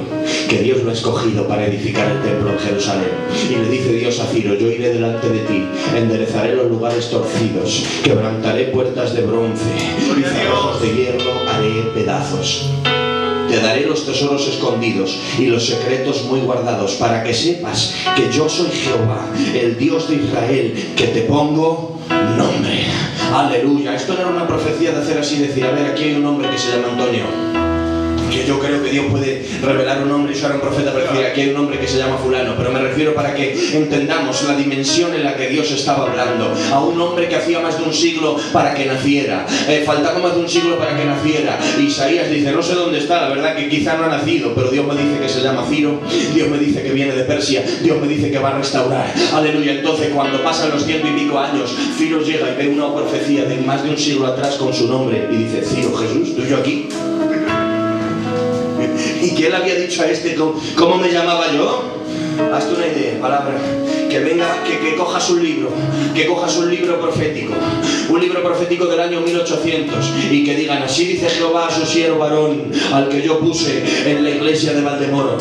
que Dios lo ha escogido para edificar el templo en Jerusalén. Y le dice Dios a Ciro, yo iré delante de ti, enderezaré los lugares torcidos, quebrantaré puertas de bronce, y cerrojos de hierro haré pedazos. Te daré los tesoros escondidos y los secretos muy guardados, para que sepas que yo soy Jehová, el Dios de Israel, que te pongo nombre. Aleluya. Esto no era una profecía de hacer así, decir, a ver, aquí hay un hombre que se llama Antonio, que yo creo que Dios puede revelar un nombre y usar a un profeta para decir, aquí hay un hombre que se llama fulano, pero me refiero para que entendamos la dimensión en la que Dios estaba hablando. A un hombre que hacía más de un siglo para que naciera, faltaba más de un siglo para que naciera. Isaías dice, no sé dónde está, la verdad que quizá no ha nacido, pero Dios me dice que se llama Ciro, Dios me dice que viene de Persia, Dios me dice que va a restaurar. Aleluya. Entonces cuando pasan los 100 y pico años, Ciro llega y ve una profecía de más de un siglo atrás con su nombre y dice, Ciro, Jesús, ¿tú y yo aquí? ¿Y quién le había dicho a este cómo me llamaba yo? Hazte una idea, palabra. Que venga, que cojas un libro profético, un libro profético del año 1800, y que digan, así dice Jehová a su siervo varón, al que yo puse en la iglesia de Valdemoro.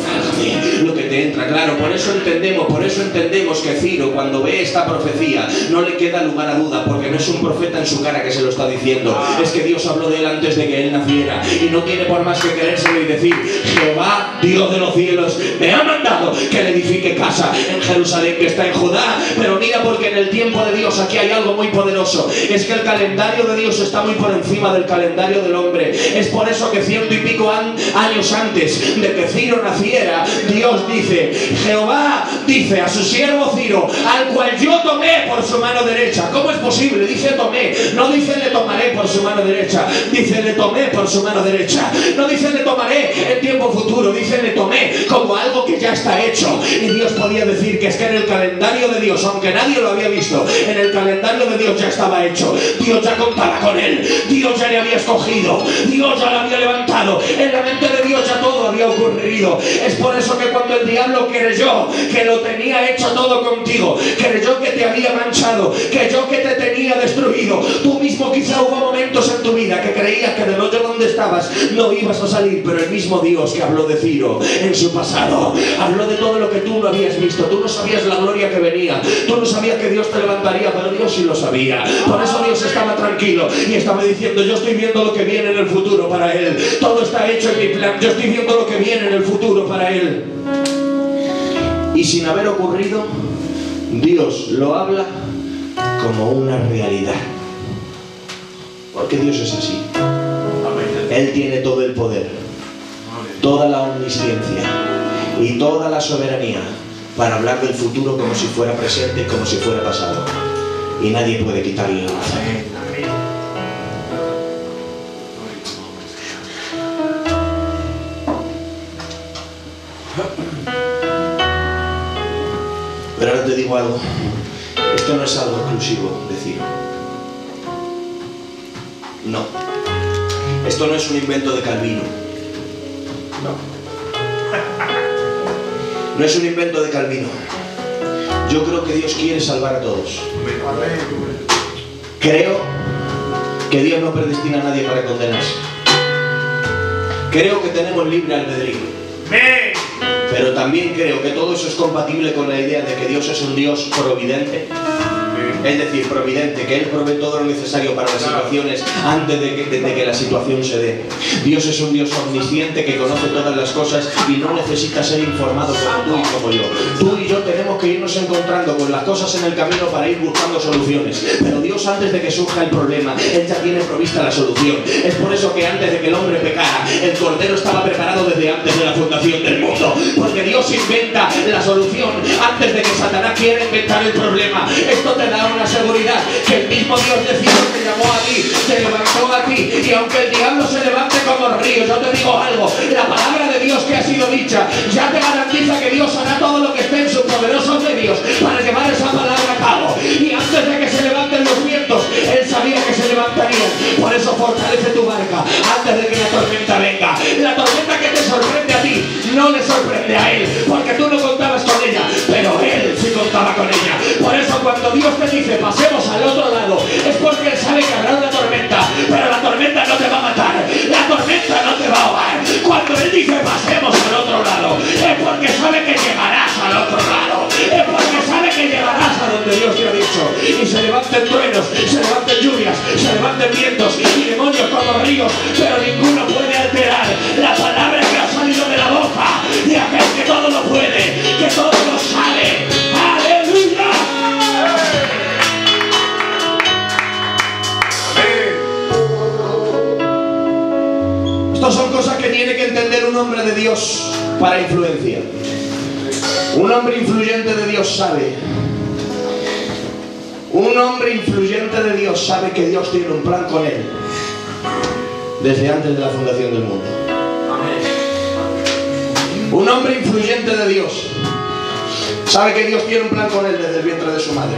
Lo que te entra, claro, por eso entendemos que Ciro, cuando ve esta profecía, no le queda lugar a duda, porque no es un profeta en su cara que se lo está diciendo, es que Dios habló de él antes de que él naciera, y no tiene por más que querérselo y decir, Jehová, Dios de los cielos, me ha mandado que le edifique casa en Jerusalén, que está en Judá. Pero mira, porque en el tiempo de Dios aquí hay algo muy poderoso, es que el calendario de Dios está muy por encima del calendario del hombre. Es por eso que 100 y pico años antes de que Ciro naciera, Dios dice, Jehová dice a su siervo Ciro, al cual yo tomé por su mano derecha. ¿Cómo es posible? Dice tomé, no dice le tomaré por su mano derecha, dice le tomé por su mano derecha. No dice le tomaré en tiempo futuro, dice le tomé como algo que ya está hecho. Y Dios podía decir que es que en el calendario de Dios, aunque nadie lo había visto, en el calendario de Dios ya estaba hecho. Dios ya contaba con él, Dios ya le había escogido, Dios ya lo había levantado, en la mente de Dios ya todo había ocurrido. Es por eso que cuando el diablo creyó que lo tenía hecho todo contigo, creyó que te había manchado, creyó que te tenía destruido, tú mismo quizá hubo momentos en tu vida que creías que del hoyo donde estabas no ibas a salir, pero el mismo Dios que habló de Ciro en su pasado, habló de todo lo que tú no habías visto. Tú no sabías la gloria que venía, tú no sabías que Dios te levantaría, pero Dios sí lo sabía. Por eso Dios estaba tranquilo y estaba diciendo, yo estoy viendo lo que viene en el futuro para él, todo está hecho en mi plan, yo estoy viendo lo que viene en el futuro para él. Y sin haber ocurrido, Dios lo habla como una realidad, porque Dios es así. Él tiene todo el poder, toda la omnisciencia y toda la soberanía para hablar del futuro como si fuera presente y como si fuera pasado, y nadie puede quitarle la razón. Pero ahora te digo algo, esto no es algo exclusivo de Ciro, no. Esto no es un invento de Calvino. No es un invento de Calvino. Yo creo que Dios quiere salvar a todos. Creo que Dios no predestina a nadie para condenarse. Creo que tenemos libre albedrío. Pero también creo que todo eso es compatible con la idea de que Dios es un Dios providente. Es decir, providente, que Él provee todo lo necesario para las situaciones antes de que la situación se dé. Dios es un Dios omnisciente que conoce todas las cosas y no necesita ser informado como tú y como yo. Tú y yo tenemos que irnos encontrando con las cosas en el camino para ir buscando soluciones. Pero Dios, antes de que surja el problema, Él ya tiene provista la solución. Es por eso que antes de que el hombre pecara, el Cordero estaba preparado desde antes de la fundación del mundo. Porque Dios inventa la solución antes de que Satanás quiera inventar el problema. Esto te da una seguridad que el mismo Dios decidió, te llamó a ti, te levantó a ti, y aunque el diablo se levante como río, yo te digo algo, la palabra de Dios que ha sido dicha ya te garantiza que Dios hará todo lo que esté en sus poderosos medios para llevar esa palabra a cabo. Y antes de que se levanten los vientos, Él sabía que se levantarían. Por eso fortalece tu barca antes de que la tormenta venga. La tormenta que te sorprende a ti no le sorprende a Él, porque tú no contabas con ella, pero Él sí contaba con ella. Por eso cuando Dios te dice pasemos al otro lado, es porque Él sabe que habrá una tormenta, pero la tormenta no te va a matar, la tormenta no te va a ahogar. Cuando Él dice pasemos al otro lado, es porque sabe que llegarás al otro lado, es porque sabe que llegarás a donde Dios te ha dicho. Y se levanten truenos, se levanten lluvias, se levanten vientos y demonios como ríos, pero ninguno puede alterar la palabra que ha salido de la boca de aquel que todo lo puede, que todo lo sabe. ¡Aleluya! Estas son cosas que tiene que entender un hombre de Dios para influencia. Un hombre influyente de Dios sabe. Un hombre influyente de Dios sabe que Dios tiene un plan con él desde antes de la fundación del mundo. Un hombre influyente de Dios sabe que Dios tiene un plan con él desde el vientre de su madre.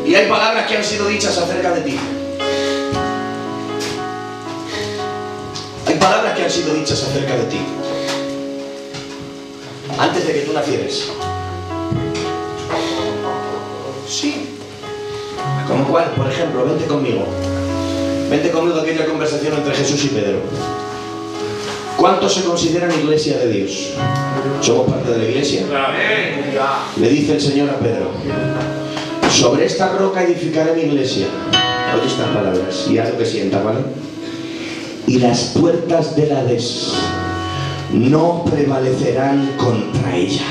Y hay palabras que han sido dichas acerca de ti. Hay palabras que han sido dichas acerca de ti antes de que tú nacieras. Sí. Como cuál, por ejemplo, vente conmigo a aquella conversación entre Jesús y Pedro. ¿Cuántos se consideran iglesia de Dios? ¿Somos parte de la iglesia? Le dice el Señor a Pedro: sobre esta roca edificaré mi iglesia. Oye estas palabras y haz lo que sienta, ¿vale? Y las puertas del Hades no prevalecerán contra ella.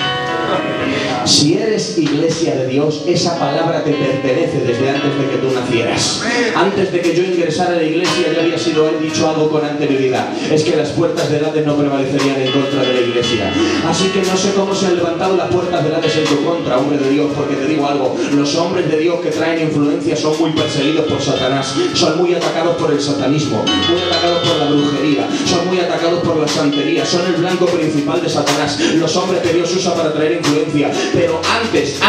Si eres iglesia de Dios, esa palabra te pertenece desde antes de que tú nacieras. Antes de que yo ingresara a la iglesia ya había sido Él dicho algo con anterioridad. Es que las puertas del Hades no prevalecerían en contra de la iglesia. Así que no sé cómo se han levantado las puertas del Hades en tu contra, hombre de Dios, porque te digo algo, los hombres de Dios que traen influencia son muy perseguidos por Satanás, son muy atacados por el satanismo, muy atacados por la brujería, son muy atacados por la santería, son el blanco principal de Satanás, los hombres que Dios usa para traer influencia. Pero antes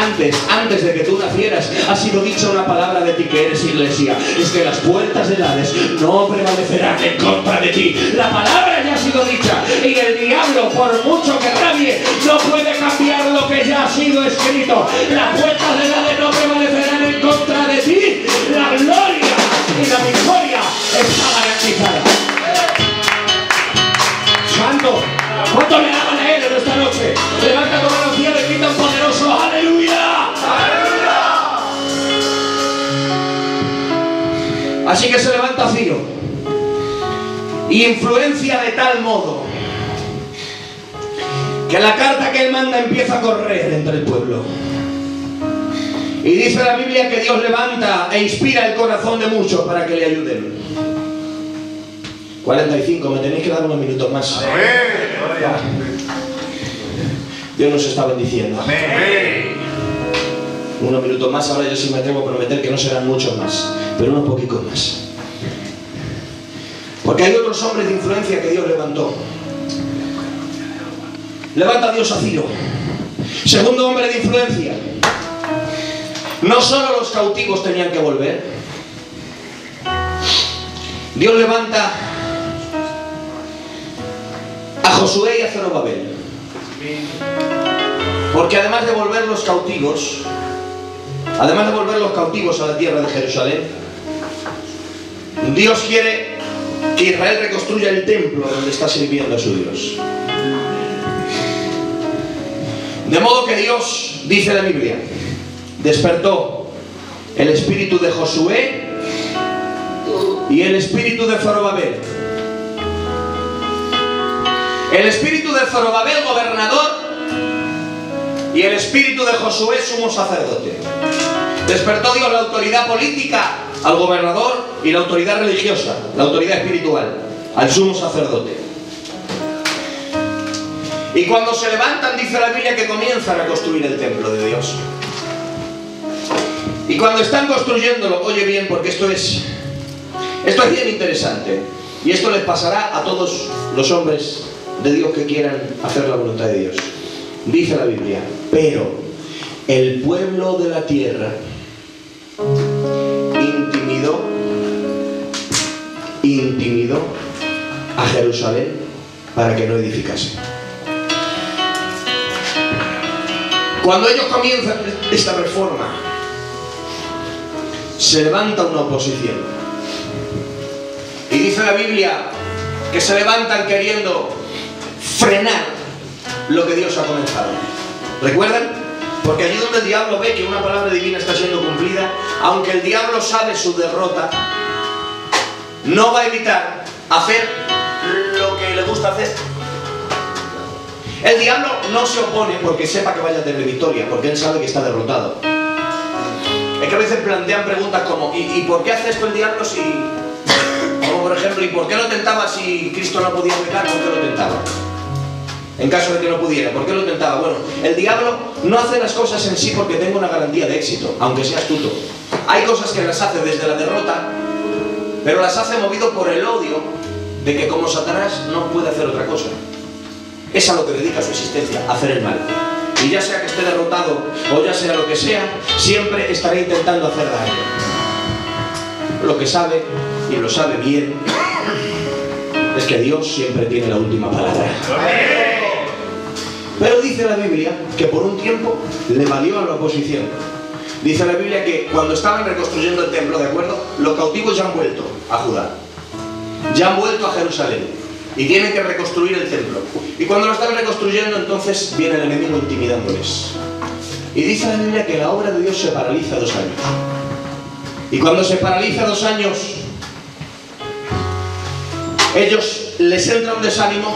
de que tú nacieras, ha sido dicha una palabra de ti que eres iglesia. Es que las puertas del Hades no prevalecerán en contra de ti. La palabra ya ha sido dicha y el diablo, por mucho que rabie, no puede cambiar lo que ya ha sido escrito. Las puertas del Hades no prevalecerán en contra de ti. La gloria y la victoria está garantizada. Santo, ¿cuánto le daban a Él en esta noche? Levanta tu mano cielo y grita un poderoso ¡aleluya! ¡Aleluya! Así que se levanta Ciro y influencia de tal modo que la carta que él manda empieza a correr entre el pueblo. Y dice la Biblia que Dios levanta e inspira el corazón de muchos para que le ayuden. 45, me tenéis que dar unos minutos más. Dios nos está bendiciendo. Unos minutos más, ahora yo sí me atrevo a prometer que no serán muchos más, pero unos poquitos más. Porque hay otros hombres de influencia que Dios levantó. Levanta Dios a Ciro Segundo hombre de influencia. No solo los cautivos tenían que volver. Dios levanta a Josué y a Zorobabel. Porque además de volver los cautivos a la tierra de Jerusalén, Dios quiere que Israel reconstruya el templo donde está sirviendo a su Dios. De modo que Dios, dice la Biblia, despertó el espíritu de Josué y el espíritu de Zorobabel. El espíritu de Zorobabel, gobernador, y el espíritu de Josué, sumo sacerdote. Despertó Dios la autoridad política al gobernador y la autoridad religiosa, la autoridad espiritual, al sumo sacerdote. Y cuando se levantan, dice la Biblia, que comienzan a construir el templo de Dios. Y cuando están construyéndolo, oye bien, porque esto es bien interesante. Y esto les pasará a todos los hombres de Dios que quieran hacer la voluntad de Dios. Dice la Biblia, pero el pueblo de la tierra intimidó a Jerusalén para que no edificase. Cuando ellos comienzan esta reforma, se levanta una oposición. Y dice la Biblia que se levantan queriendo frenar lo que Dios ha comenzado. ¿Recuerdan? Porque allí donde el diablo ve que una palabra divina está siendo cumplida, aunque el diablo sabe su derrota, no va a evitar hacer lo que le gusta hacer. El diablo no se opone porque sepa que vaya a tener victoria, porque él sabe que está derrotado. Es que a veces plantean preguntas como ¿y por qué hace esto el diablo si...? Como por ejemplo, ¿y por qué lo tentaba si Cristo no podía pecar? ¿Por qué lo tentaba? En caso de que no pudiera, ¿por qué lo tentaba? Bueno, el diablo no hace las cosas en sí porque tenga una garantía de éxito, aunque sea astuto. Hay cosas que las hace desde la derrota, pero las hace movido por el odio de que como Satanás no puede hacer otra cosa. Es a lo que dedica su existencia, a hacer el mal. Y ya sea que esté derrotado o ya sea lo que sea, siempre estará intentando hacer daño. Lo que sabe, y lo sabe bien, es que Dios siempre tiene la última palabra. Pero dice la Biblia que por un tiempo le valió a la oposición. Dice la Biblia que cuando estaban reconstruyendo el templo, ¿de acuerdo? Los cautivos ya han vuelto a Judá. Ya han vuelto a Jerusalén. Y tienen que reconstruir el templo. Y cuando lo están reconstruyendo, entonces viene el enemigo intimidándoles. Y dice la Biblia que la obra de Dios se paraliza 2 años. Y cuando se paraliza 2 años, ellos les entra un desánimo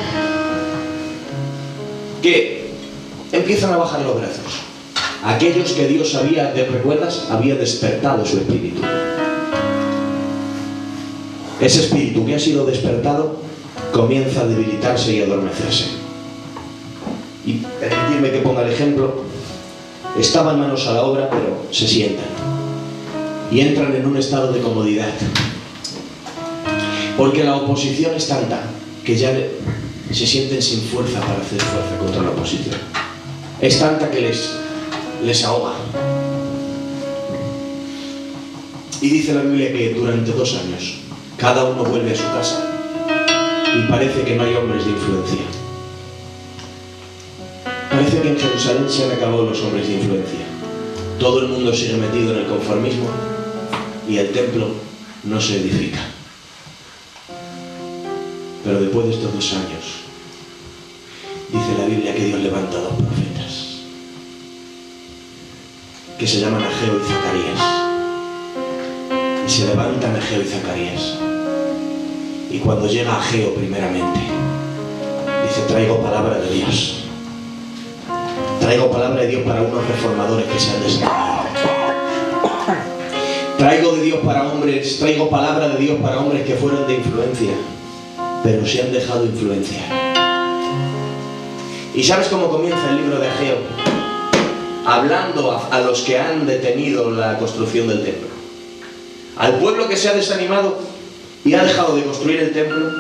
que empiezan a bajar los brazos. Aquellos que Dios había, ¿te recuerdas? Había despertado su espíritu. Ese espíritu que ha sido despertado comienza a debilitarse y a adormecerse. Y permitidme que ponga el ejemplo. Estaban manos a la obra, pero se sientan y entran en un estado de comodidad, porque la oposición es tanta que ya se sienten sin fuerza para hacer fuerza contra la oposición. Es tanta que les ahoga. Y dice la Biblia que durante 2 años cada uno vuelve a su casa y parece que no hay hombres de influencia. Parece que en Jerusalén se han acabado los hombres de influencia. Todo el mundo sigue metido en el conformismo y el templo no se edifica. Pero después de estos 2 años, dice la Biblia que Dios levanta 2 profetas que se llaman Ageo y Zacarías. Y se levantan Ageo y Zacarías. Y cuando llega Ageo primeramente, dice: traigo palabra de Dios. Traigo palabra de Dios para unos reformadores que se han desanimado. Traigo palabra de Dios para hombres que fueron de influencia, pero se han dejado influenciar. ¿Y sabes cómo comienza el libro de Ageo? Hablando a los que han detenido la construcción del templo. Al pueblo que se ha desanimado y ha dejado de construir el templo,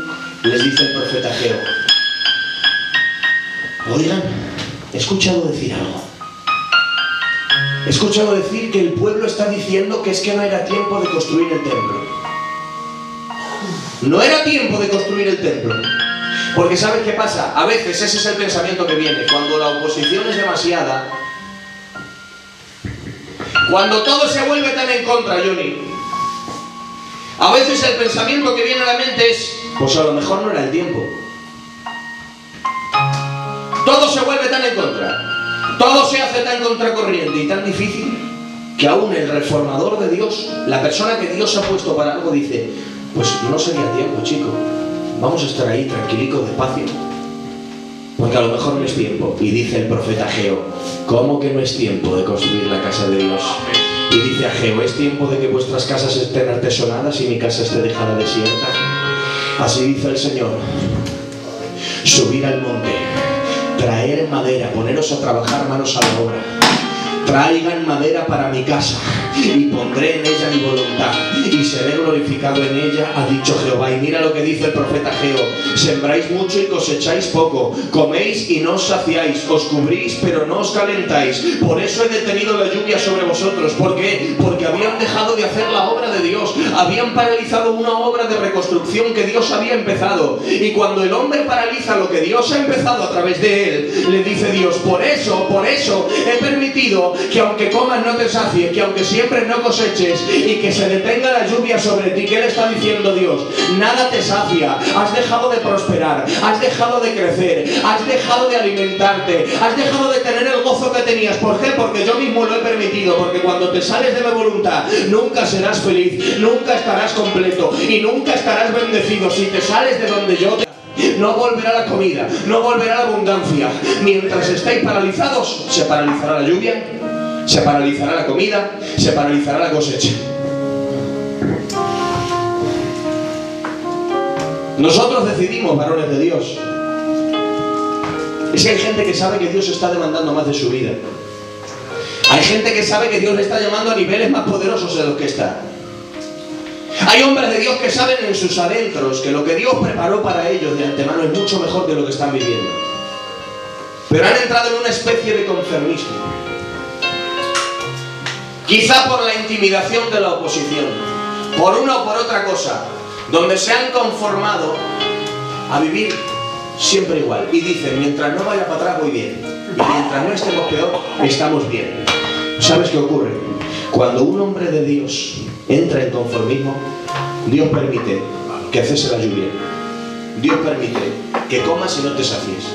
les dice el profeta Ageo: oigan, he escuchado decir algo. He escuchado decir que el pueblo está diciendo que es que no era tiempo de construir el templo. No era tiempo de construir el templo. Porque ¿sabes qué pasa? A veces ese es el pensamiento que viene. Cuando la oposición es demasiada, cuando todo se vuelve tan en contra, Johnny, a veces el pensamiento que viene a la mente es, pues a lo mejor no era el tiempo. Todo se vuelve tan en contra, todo se hace tan contracorriente y tan difícil, que aún el reformador de Dios, la persona que Dios ha puesto para algo, dice, pues no sería tiempo, chico, vamos a estar ahí tranquilicos, despacio, porque a lo mejor no es tiempo. Y dice el profeta Ageo, ¿cómo que no es tiempo de construir la casa de Dios? Y dice Ageo, es tiempo de que vuestras casas estén artesonadas y mi casa esté dejada desierta. Así dice el Señor, subir al monte, traer madera, poneros a trabajar manos a la obra. Traigan madera para mi casa y pondré en ella mi voluntad y seré glorificado en ella, ha dicho Jehová. Y mira lo que dice el profeta Ageo, sembráis mucho y cosecháis poco, coméis y no os saciáis, os cubrís pero no os calentáis. Por eso he detenido la lluvia sobre vosotros. ¿Por qué? Porque habían dejado de hacer la obra de Dios, habían paralizado una obra de reconstrucción que Dios había empezado. Y cuando el hombre paraliza lo que Dios ha empezado a través de él, le dice Dios, por eso he permitido que aunque comas no te sacies, que aunque siembres no coseches y que se detenga la lluvia sobre ti. ¿Qué le está diciendo Dios? Nada te sacia, has dejado de prosperar, has dejado de crecer, has dejado de alimentarte, has dejado de tener el gozo que tenías. ¿Por qué? Porque yo mismo lo he permitido, porque cuando te sales de mi voluntad nunca serás feliz, nunca estarás completo y nunca estarás bendecido. Si te sales de donde yo te... no volverá la comida, no volverá la abundancia. Mientras estéis paralizados, se paralizará la lluvia, se paralizará la comida, se paralizará la cosecha. Nosotros decidimos, varones de Dios. Es que hay gente que sabe que Dios está demandando más de su vida. Hay gente que sabe que Dios le está llamando a niveles más poderosos de los que está. Hay hombres de Dios que saben en sus adentros que lo que Dios preparó para ellos de antemano es mucho mejor de lo que están viviendo. Pero han entrado en una especie de conformismo. Quizá por la intimidación de la oposición, por una o por otra cosa, donde se han conformado a vivir siempre igual. Y dicen, mientras no vaya para atrás voy bien. Y mientras no estemos peor, estamos bien. ¿Sabes qué ocurre? Cuando un hombre de Dios entra en conformismo, Dios permite que cese la lluvia. Dios permite que comas y no te sacies.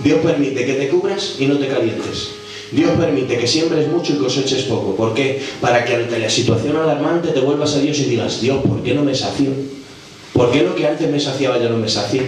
Dios permite que te cubras y no te calientes. Dios permite que siembres mucho y coseches poco. ¿Por qué? Para que ante la situación alarmante te vuelvas a Dios y digas, Dios, ¿por qué no me sacio? ¿Por qué lo que antes me saciaba ya no me sacia?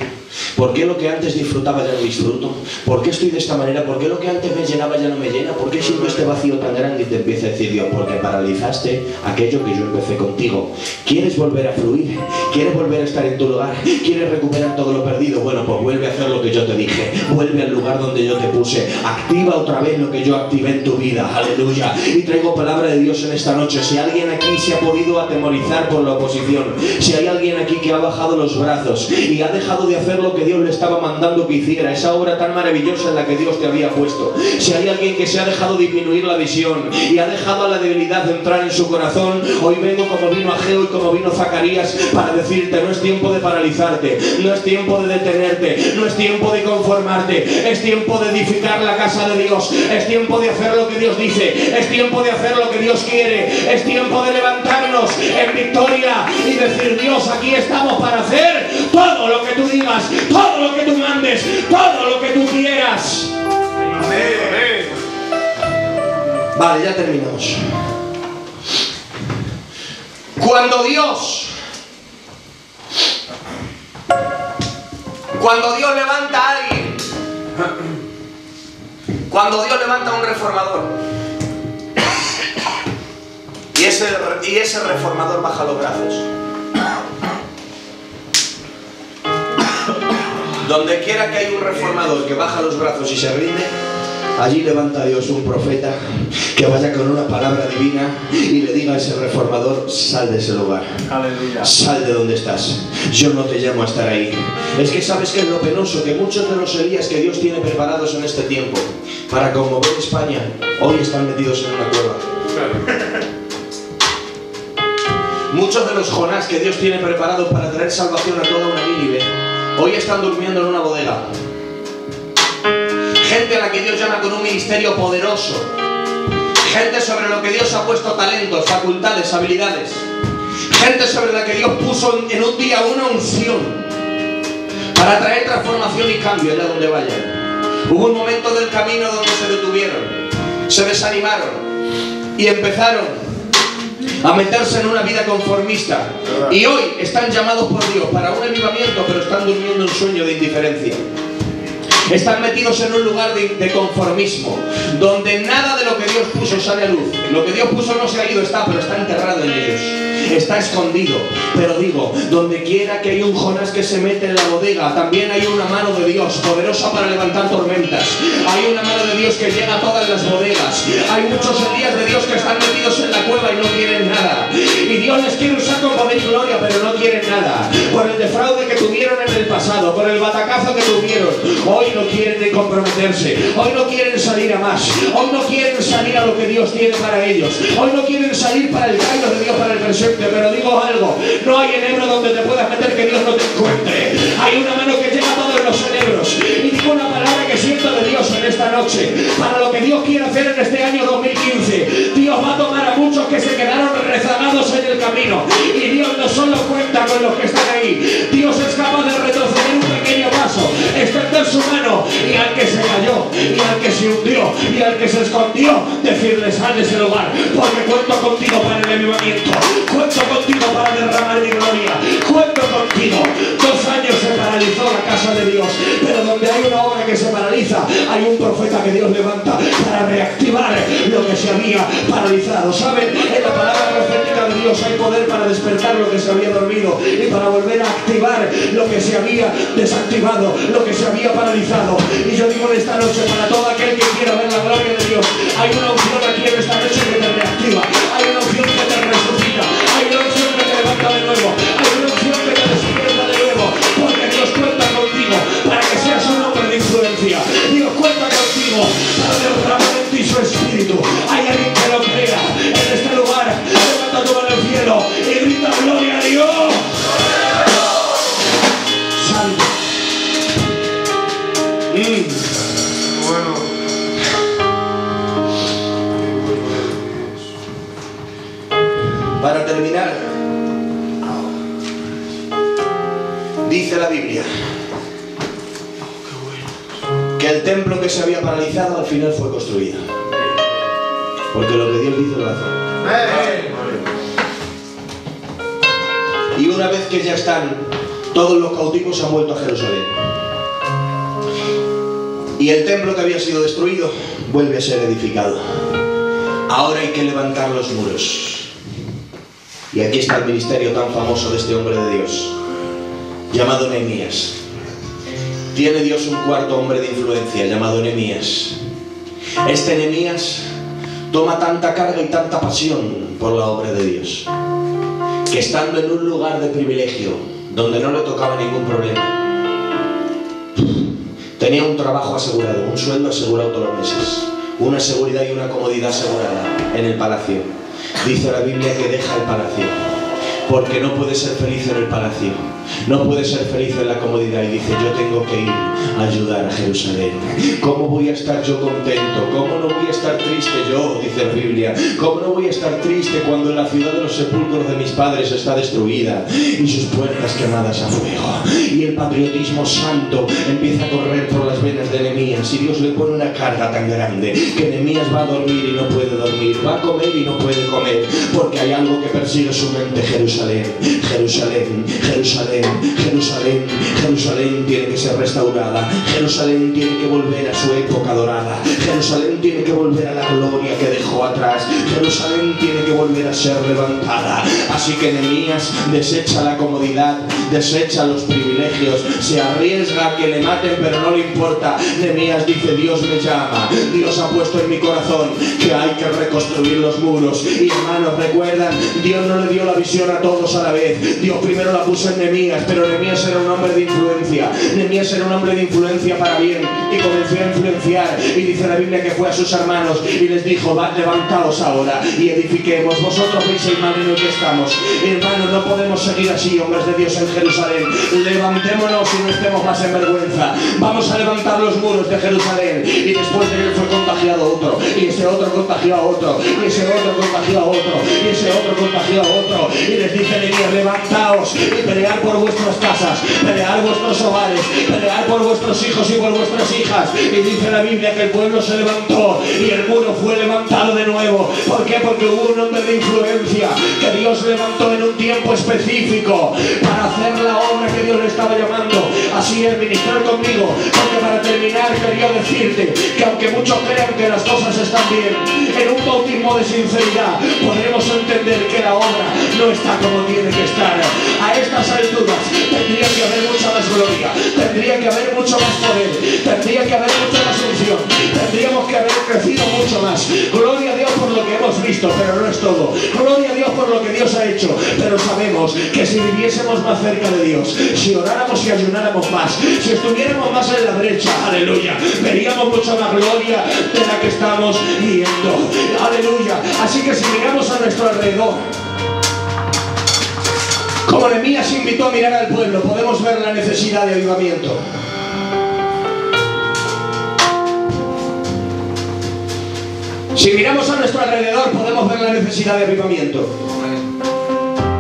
¿Por qué lo que antes disfrutaba ya no disfruto? ¿Por qué estoy de esta manera? ¿Por qué lo que antes me llenaba ya no me llena? ¿Por qué siento este vacío tan grande? Y te empieza a decir Dios, porque paralizaste aquello que yo empecé contigo. ¿Quieres volver a fluir? ¿Quieres volver a estar en tu lugar? ¿Quieres recuperar todo lo perdido? Bueno, pues vuelve a hacer lo que yo te dije. Vuelve al lugar donde yo te puse. Activa otra vez lo que yo activé en tu vida. Aleluya. Y traigo palabra de Dios en esta noche. Si alguien aquí se ha podido atemorizar por la oposición, si hay alguien aquí que ha bajado los brazos y ha dejado de hacer lo que Dios le estaba mandando que hiciera, esa obra tan maravillosa en la que Dios te había puesto, si hay alguien que se ha dejado disminuir la visión y ha dejado a la debilidad de entrar en su corazón, hoy vengo como vino Ageo y como vino Zacarías para decirte, no es tiempo de paralizarte, no es tiempo de detenerte, no es tiempo de conformarte, es tiempo de edificar la casa de Dios, es tiempo de hacer lo que Dios dice, es tiempo de hacer lo que Dios quiere, es tiempo de levantarnos en victoria y decir, Dios, aquí estamos para hacer todo lo que tú digas, todo lo que tú mandes, todo lo que tú quieras. Amén. Vale, ya terminamos. Cuando Dios levanta a alguien, cuando Dios levanta a un reformador y ese reformador baja los brazos, donde quiera que hay un reformador que baja los brazos y se rinde, Allí levanta Dios un profeta que vaya con una palabra divina y le diga a ese reformador: sal de ese lugar. Aleluya. Sal de donde estás. Yo no te llamo a estar ahí. Es que sabes que es lo penoso, que muchos de los Elías que Dios tiene preparados en este tiempo para conmover España, hoy están metidos en una cueva. Muchos de los Jonás que Dios tiene preparados para traer salvación a toda una Nínive, hoy están durmiendo en una bodega. Gente a la que Dios llama con un ministerio poderoso. Gente sobre lo que Dios ha puesto talentos, facultades, habilidades. Gente sobre la que Dios puso en un día una unción para traer transformación y cambio allá donde vayan. Hubo un momento del camino donde se detuvieron, se desanimaron y empezaron a meterse en una vida conformista. Y hoy están llamados por Dios para un avivamiento, pero están durmiendo un sueño de indiferencia. Están metidos en un lugar de conformismo, donde nada de lo que Dios puso sale a luz. Lo que Dios puso no se ha ido, pero está enterrado en ellos. Está escondido. Pero digo, donde quiera que hay un Jonás que se mete en la bodega, también hay una mano de Dios poderosa para levantar tormentas. Hay una mano de Dios que llega a todas las bodegas. Hay muchos Elías de Dios que están metidos en la cueva y no quieren nada. Y Dios les quiere usar con poder y gloria, pero no quieren nada. Por el defraude que tuvieron en el pasado, por el batacazo que tuvieron, hoy no quieren ni comprometerse. Hoy no quieren salir a más. Hoy no quieren salir a lo que Dios tiene para ellos. Hoy no quieren salir para el reino de Dios, para el presente. Pero digo algo, no hay enebro donde te puedas meter que Dios no te encuentre. Hay una mano que llega a todos los enebros. Y digo una palabra que siento de Dios en esta noche, para lo que Dios quiere hacer en este año 2015. Dios va a tomar a muchos que se quedaron rezagados en el camino. Y Dios no solo cuenta con los que están ahí. Dios es capaz de retroceder un pequeño paso, extender su mano, y al que se cayó, y al que se hundió, y al que se escondió, decirle: sal de ese lugar, porque cuento contigo para el avivamiento. Cuento contigo para derramar mi gloria. Cuento contigo. 2 años se paralizó la casa de Dios, pero donde hay una obra que se paraliza, hay un profeta que Dios levanta para reactivar lo que se había paralizado. ¿Saben? En la palabra profética de Dios hay poder para despertar lo que se había dormido y para volver a activar lo que se había desactivado, lo que se había paralizado. Y yo digo en esta noche, para todo aquel que quiera ver la gloria de Dios, hay una unción aquí en esta noche que te reactiva. Hay una unción que te resucita. Hay una unción que te levanta de nuevo. Hay una unción que te despierta de nuevo. Porque Dios cuenta contigo para que seas un hombre de influencia. Dios cuenta contigo para derramar en ti su espíritu. Hay alguien que lo crea en este lugar. Levanta tu mano al cielo y grita: gloria a Dios. Santo. Bueno. Para terminar, dice la Biblia que el templo que se había paralizado al final fue construido. Porque lo que Dios dice lo hace. Y una vez que ya están, todos los cautivos se han vuelto a Jerusalén. Y el templo que había sido destruido vuelve a ser edificado. Ahora hay que levantar los muros. Y aquí está el ministerio tan famoso de este hombre de Dios, llamado Nehemías. Tiene Dios un cuarto hombre de influencia, llamado Nehemías. Este Nehemías toma tanta carga y tanta pasión por la obra de Dios, que estando en un lugar de privilegio, donde no le tocaba ningún problema, tenía un trabajo asegurado, un sueldo asegurado todos los meses, una seguridad y una comodidad asegurada en el palacio. Dice la Biblia que deja el palacio, porque no puede ser feliz en el palacio, no puede ser feliz en la comodidad, y dice: yo tengo que ir a ayudar a Jerusalén. ¿Cómo voy a estar yo contento? ¿Cómo no voy a estar triste yo? Dice la Biblia. ¿Cómo no voy a estar triste cuando la ciudad de los sepulcros de mis padres está destruida y sus puertas quemadas a fuego? Y el patriotismo santo empieza a correr por las venas de Nehemías, y Dios le pone una carga tan grande que Nehemías va a dormir y no puede dormir, va a comer y no puede comer, porque hay algo que persigue su mente: Jerusalén, Jerusalén, Jerusalén, Jerusalén. Jerusalén tiene que ser restaurada. Jerusalén tiene que volver a su época dorada. Jerusalén tiene que volver a la gloria que dejó atrás. Jerusalén tiene que volver a ser levantada. Así que Nehemías desecha la comodidad, desecha los privilegios, se arriesga a que le maten, pero no le importa. Nehemías dice: Dios me llama, Dios ha puesto en mi corazón que hay que reconstruir los muros. Y hermanos, recuerdan, Dios no le dio la visión a todos a la vez. Dios primero la puso en Nehemías, pero Nehemías era un hombre de influencia. Nehemías era un hombre de influencia para bien y comenzó a influenciar. Y dice la Biblia que fue a sus hermanos y les dijo: levantaos ahora y edifiquemos. Vosotros veis el mal en el que estamos. Hermanos, no podemos seguir así, hombres de Dios en Jerusalén. Levantémonos y no estemos más en vergüenza. Vamos a levantar los muros de Jerusalén. Y después de él fue contagiado otro, y ese otro contagió a otro, y ese otro contagió a otro, y ese otro contagió a otro. Y les dice Nehemías: levantaos y pelead por vuestras casas, pelead vuestros hogares, pelead por vuestros hijos y por vuestras hijas. Y dice la Biblia que el pueblo se levantó y el muro fue levantado de nuevo. ¿Por qué? Porque hubo un hombre de influencia que Dios levantó en un tiempo específico para hacer la obra que Dios le estaba llamando. Así es, ministrar conmigo, porque para terminar quería decirte que aunque muchos crean que las cosas están bien, en un bautismo de sinceridad podremos entender que la obra no está como tiene que estar. A estas alturas tendría que haber mucha más gloria, tendría que haber mucho más poder, tendría que haber mucha más unción, tendríamos que haber crecido mucho más. Gloria a Dios por lo que hemos visto, pero no es todo. Gloria a Dios por lo que Dios ha hecho, pero sabemos que si viviésemos más cerca de Dios, si oráramos y ayunáramos más, si estuviéramos más en la brecha, aleluya, veríamos mucha más gloria de la que estamos viendo, aleluya. Así que si miramos a nuestro alrededor, como Nehemías invitó a mirar al pueblo, podemos ver la necesidad de avivamiento. Si miramos a nuestro alrededor, podemos ver la necesidad de avivamiento.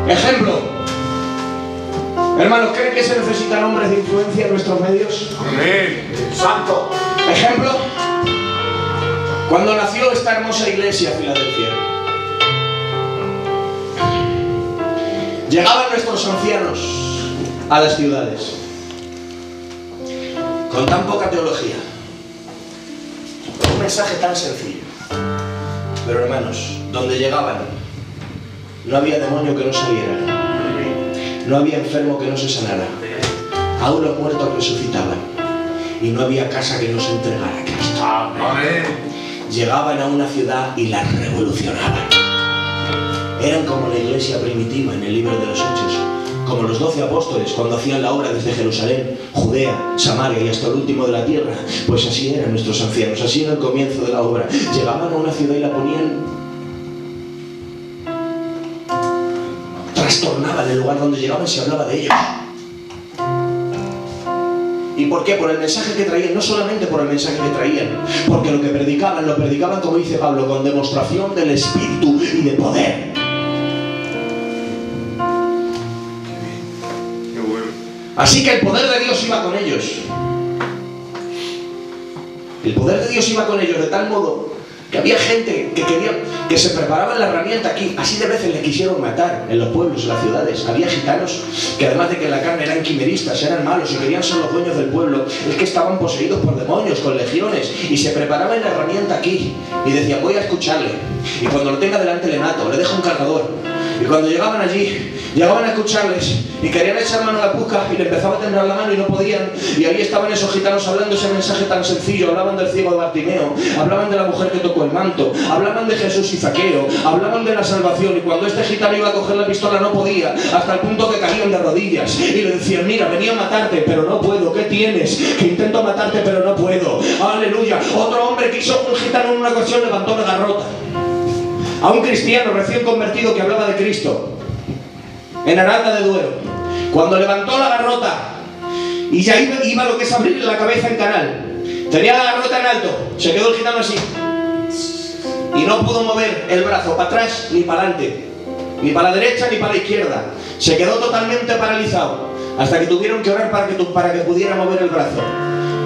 Ejemplo, hermanos, ¿creen que se necesitan hombres de influencia en nuestros medios? Amén. Santo. Ejemplo, cuando nació esta hermosa iglesia, Filadelfia, llegaban nuestros ancianos a las ciudades con tan poca teología, con un mensaje tan sencillo. Pero hermanos, donde llegaban no había demonio que no saliera, no había enfermo que no se sanara, aún los muertos resucitaban, y no había casa que no se entregara a Cristo. Amén. Llegaban a una ciudad y la revolucionaban. Eran como la iglesia primitiva en el libro de los Hechos, como los 12 apóstoles cuando hacían la obra desde Jerusalén, Judea, Samaria y hasta el último de la tierra. Pues así eran nuestros ancianos, así era el comienzo de la obra. Llegaban a una ciudad y la ponían, trastornaban el lugar donde llegaban, se hablaba de ellos. ¿Y por qué? Por el mensaje que traían, no solamente por el mensaje que traían, porque lo que predicaban, lo predicaban, como dice Pablo, con demostración del Espíritu y de poder. Así que el poder de Dios iba con ellos. El poder de Dios iba con ellos de tal modo que había gente que quería, que se preparaba en la herramienta aquí. Así de veces les quisieron matar en los pueblos, en las ciudades. Había gitanos que además de que en la carne eran quimeristas, eran malos y querían ser los dueños del pueblo. Es que estaban poseídos por demonios, con legiones, y se preparaban en la herramienta aquí. Y decían: voy a escucharle, y cuando lo tenga delante le mato, le dejo un cargador. Y cuando llegaban allí, llegaban a escucharles y querían echar mano a la puca y le empezaba a temblar la mano y no podían. Y ahí estaban esos gitanos hablando ese mensaje tan sencillo. Hablaban del ciego de Bartimeo, hablaban de la mujer que tocó el manto, hablaban de Jesús y Zaqueo, hablaban de la salvación. Y cuando este gitano iba a coger la pistola no podía, hasta el punto que caían de rodillas y le decían: mira, venía a matarte pero no puedo. ¿Qué tienes? Que intento matarte pero no puedo. Aleluya. Otro hombre quiso, un gitano en una ocasión levantó la garrota a un cristiano recién convertido que hablaba de Cristo en Aranda de Duero. Cuando levantó la garrota y ya iba lo que es abrirle la cabeza en canal, tenía la garrota en alto, se quedó el gitano así y no pudo mover el brazo para atrás ni para adelante, ni para la derecha ni para la izquierda. Se quedó totalmente paralizado hasta que tuvieron que orar para que pudiera mover el brazo.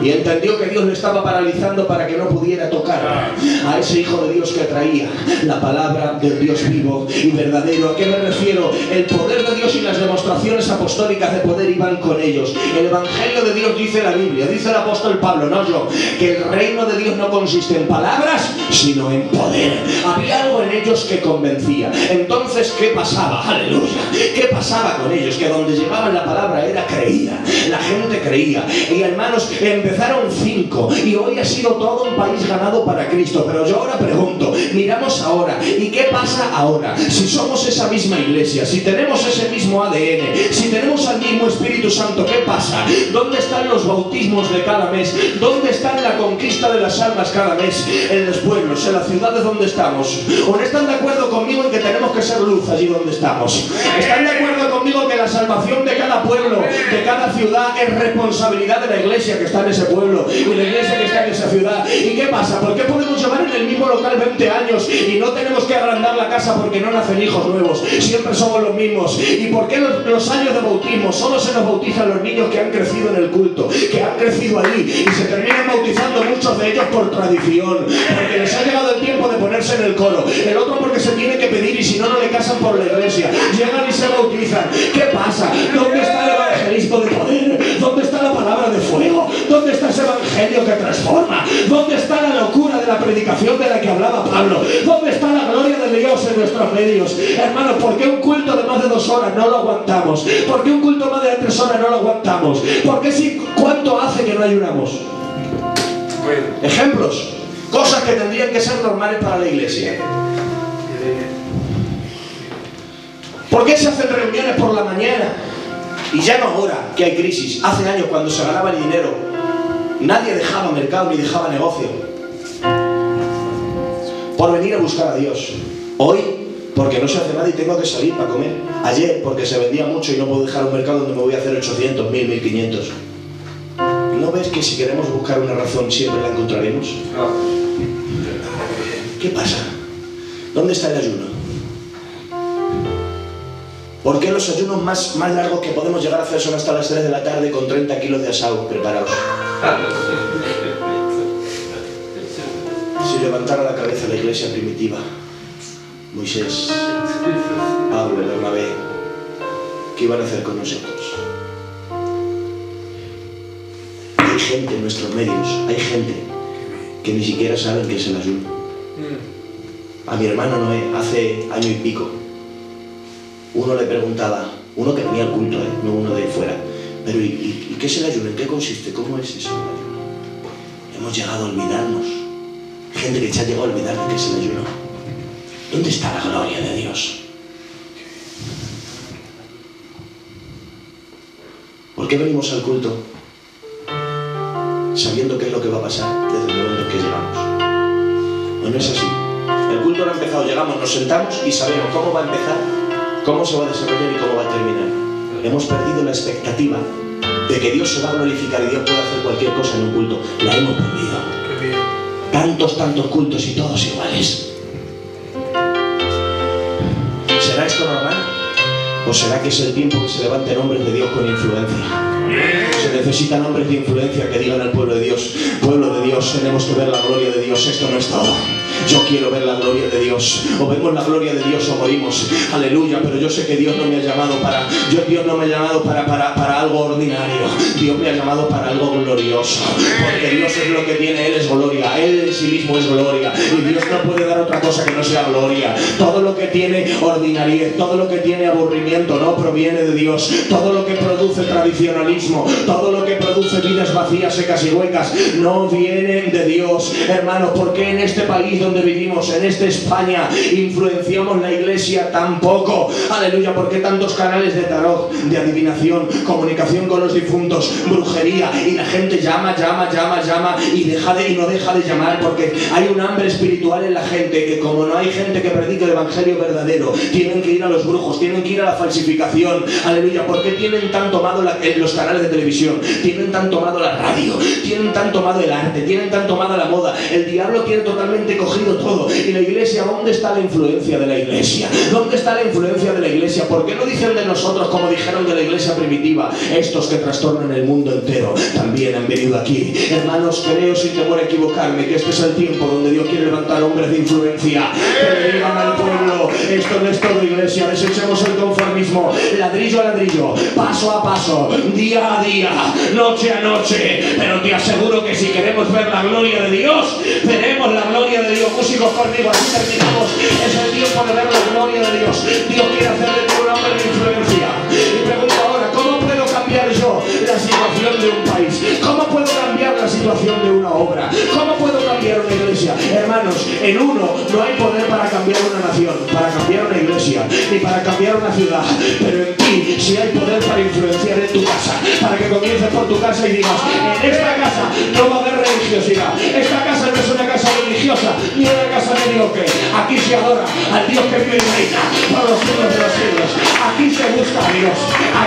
Y y entendió que Dios le estaba paralizando para que no pudiera tocar a ese Hijo de Dios que traía la palabra del Dios vivo y verdadero. ¿A qué me refiero? El poder de Dios y las demostraciones apostólicas de poder iban con ellos. El Evangelio de Dios, dice la Biblia, dice el apóstol Pablo, no yo, que el reino de Dios no consiste en palabras, sino en poder. Había algo en ellos que convencía. Entonces, ¿qué pasaba? Aleluya. ¿Qué pasaba con ellos? Que donde llevaban la palabra era creía. La gente creía. Y hermanos, empezaron 5 y hoy ha sido todo un país ganado para Cristo. Pero yo ahora pregunto, miramos ahora, ¿y qué pasa ahora? Si somos esa misma iglesia, si tenemos ese mismo ADN, si tenemos al mismo Espíritu Santo, ¿qué pasa? ¿Dónde están los bautismos de cada mes? ¿Dónde está la conquista de las almas cada mes? En los pueblos, en las ciudades donde estamos. ¿O no están de acuerdo conmigo en que tenemos que ser luz allí donde estamos? ¿Están de acuerdo conmigo que la salvación de cada pueblo, de cada ciudad, es responsabilidad de la iglesia que está en ese pueblo y la iglesia que está en esa ciudad? ¿Y qué pasa? ¿Por qué podemos llevar en el mismo local 20 años y no tenemos que agrandar la casa porque no nacen hijos nuevos? Siempre somos los mismos. ¿Y por qué los años de bautismo solo se nos bautizan los niños que han crecido en el culto, que han crecido allí, y se terminan bautizando muchos de ellos por tradición, porque les ha llegado el tiempo de ponerse en el coro, el otro porque se tiene que pedir y si no, no le casan por la iglesia, llegan y se bautizan? ¿Qué pasa? ¿Dónde está el evangelismo de poder? ¿Dónde está la palabra de fuego? ¿Dónde está ese evangelio que transforma? ¿Dónde está la locura de la predicación de la que hablaba Pablo? ¿Dónde está la gloria de Dios en nuestros medios? Hermanos, ¿por qué un culto de más de 2 horas no lo aguantamos? ¿Por qué un culto más de 3 horas no lo aguantamos? ¿Por qué si cuánto hace que no ayunamos? Ejemplos, cosas que tendrían que ser normales para la iglesia. ¿Por qué se hacen reuniones por la mañana? Y ya no ahora que hay crisis. Hace años, cuando se ganaba el dinero, nadie dejaba mercado ni dejaba negocio por venir a buscar a Dios. Hoy, porque no se hace nada y tengo que salir para comer. Ayer, porque se vendía mucho y no puedo dejar un mercado donde me voy a hacer 800, 1000, 1500. ¿No ves que si queremos buscar una razón siempre la encontraremos? ¿Qué pasa? ¿Dónde está el ayuno? ¿Por qué los ayunos más largos que podemos llegar a hacer son hasta las 3 de la tarde con 30 kilos de asado preparados? Si levantara la cabeza la iglesia primitiva, Moisés, Pablo, Bernabé, ¿qué iban a hacer con nosotros? Hay gente en nuestros medios, hay gente que ni siquiera saben qué es el ayuno. A mi hermano Noé, hace año y pico, uno le preguntaba, uno que venía al culto, no uno de fuera, pero ¿y qué es el ayuno? ¿En qué consiste? ¿Cómo es eso el ayuno? Hemos llegado a olvidarnos. Gente que se ha llegado a olvidar de qué es el ayuno. ¿Dónde está la gloria de Dios? ¿Por qué venimos al culto sabiendo qué es lo que va a pasar desde el momento en que llegamos? No es así. El culto no ha empezado, llegamos, nos sentamos y sabemos cómo va a empezar, cómo se va a desarrollar y cómo va a terminar. Hemos perdido la expectativa de que Dios se va a glorificar y Dios puede hacer cualquier cosa en un culto. La hemos perdido. Tantos cultos y todos iguales. ¿Será esto normal? ¿O será que es el tiempo que se levanten hombres de Dios con influencia? Se necesitan hombres de influencia que digan al pueblo de Dios, pueblo de Dios, tenemos que ver la gloria de Dios, esto no es todo. Yo quiero ver la gloria de Dios. O vemos la gloria de Dios o morimos. Aleluya, pero yo sé que Dios no me ha llamado para algo ordinario. Dios me ha llamado para algo glorioso. Porque Dios es lo que tiene, Él es gloria. Él en sí mismo es gloria. Y Dios no puede dar otra cosa que no sea gloria. Todo lo que tiene ordinariedad, todo lo que tiene aburrimiento no proviene de Dios. Todo lo que produce tradicionalismo, todo lo que produce vidas vacías, secas y huecas, no vienen de Dios. Hermanos, ¿por qué en este país donde vivimos, en esta España, influenciamos la iglesia tan poco? Aleluya, ¿por qué tantos canales de tarot, de adivinación, comunicación con los difuntos, brujería? Y la gente llama y no deja de llamar, porque hay un hambre espiritual en la gente, que como no hay gente que predique el evangelio verdadero, tienen que ir a los brujos, tienen que ir a la falsificación. Aleluya, ¿por qué tienen tan tomado los canales de televisión? Tienen tan tomado la radio, tienen tan tomado el arte, tienen tan tomada la moda. El diablo tiene totalmente cogido cogido todo. Y la iglesia, ¿dónde está la influencia de la iglesia? ¿Dónde está la influencia de la iglesia? ¿Por qué no dicen de nosotros como dijeron de la iglesia primitiva? Estos que trastornan el mundo entero también han venido aquí. Hermanos, creo sin temor a equivocarme que este es el tiempo donde Dios quiere levantar hombres de influencia que le digan al pueblo: esto no es todo, iglesia, desechemos el conformismo, ladrillo a ladrillo, paso a paso, día a día, noche a noche. Pero te aseguro que si queremos ver la gloria de Dios, veremos la gloria de Dios. Músicos, conmigo, así terminamos. Es el tiempo de ver la gloria de Dios. Dios quiere hacer de ti un hombre de influencia. Y pregunto ahora: ¿cómo puedo cambiar yo la situación de un país? ¿Cómo puedo cambiar la situación de una obra? ¿Cómo puedo cambiar una iglesia? Hermanos, en uno no hay poder para cambiar una nación, para cambiar una iglesia, ni para cambiar una ciudad. Pero en ti sí hay poder para influenciar en tu casa, para que comiences por tu casa y digas: en esta casa no va a haber religiosidad. Esta casa no es una casa religiosa, ni una casa mediocre. Aquí se adora al Dios que vive y reina por los siglos de los siglos. Aquí se busca a Dios.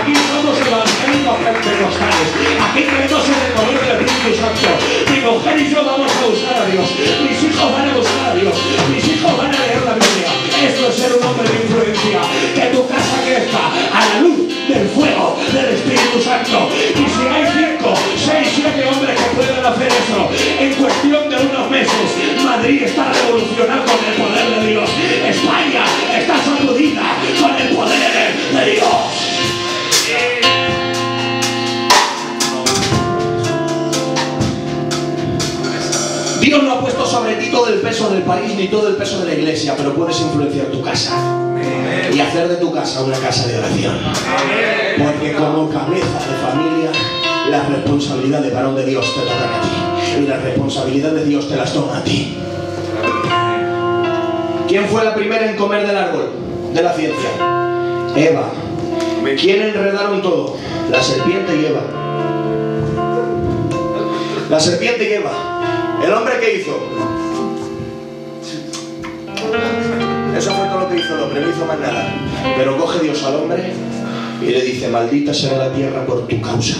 Aquí somos evangélicos pentecostales. Aquí creemos en el poder del Espíritu Santo. Mi mujer y yo vamos a buscar a Dios. Mis hijos van a buscar a Dios. Mis hijos van a leer la Biblia. Esto es ser un hombre de influencia. Que tu casa crezca a la luz del fuego del Espíritu Santo. Y si hay 5, 6, 7 hombres que puedan hacer eso, en cuestión de unos meses, Madrid está revolucionada con el poder de Dios. España está sacudida con el poder de Dios. Dios no ha puesto sobre ti todo el peso del país ni todo el peso de la iglesia, pero puedes influenciar tu casa y hacer de tu casa una casa de oración. Porque como cabeza de familia, las responsabilidades de varón de Dios te tocan a ti y las responsabilidades de Dios te las toma a ti. ¿Quién fue la primera en comer del árbol de la ciencia? Eva. ¿Quién enredaron todo? La serpiente y Eva. La serpiente y Eva. ¿El hombre qué hizo? Eso fue todo lo que hizo el hombre, no hizo más nada. Pero coge Dios al hombre y le dice: maldita será la tierra por tu causa.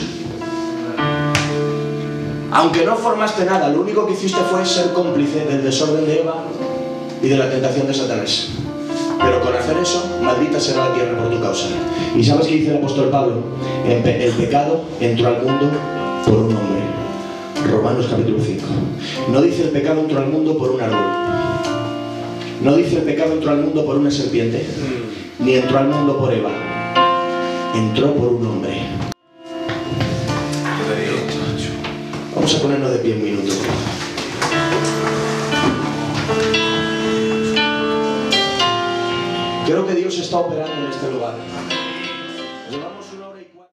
Aunque no formaste nada, lo único que hiciste fue ser cómplice del desorden de Eva y de la tentación de Satanás. Pero con hacer eso, maldita será la tierra por tu causa. ¿Y sabes qué dice el apóstol Pablo? El pecado entró al mundo por un hombre. Romanos capítulo 5. No dice el pecado entró al mundo por un árbol. No dice el pecado entró al mundo por una serpiente. Ni entró al mundo por Eva. Entró por un hombre. Vamos a ponernos de pie un minuto. Creo que Dios está operando en este lugar. Llevamos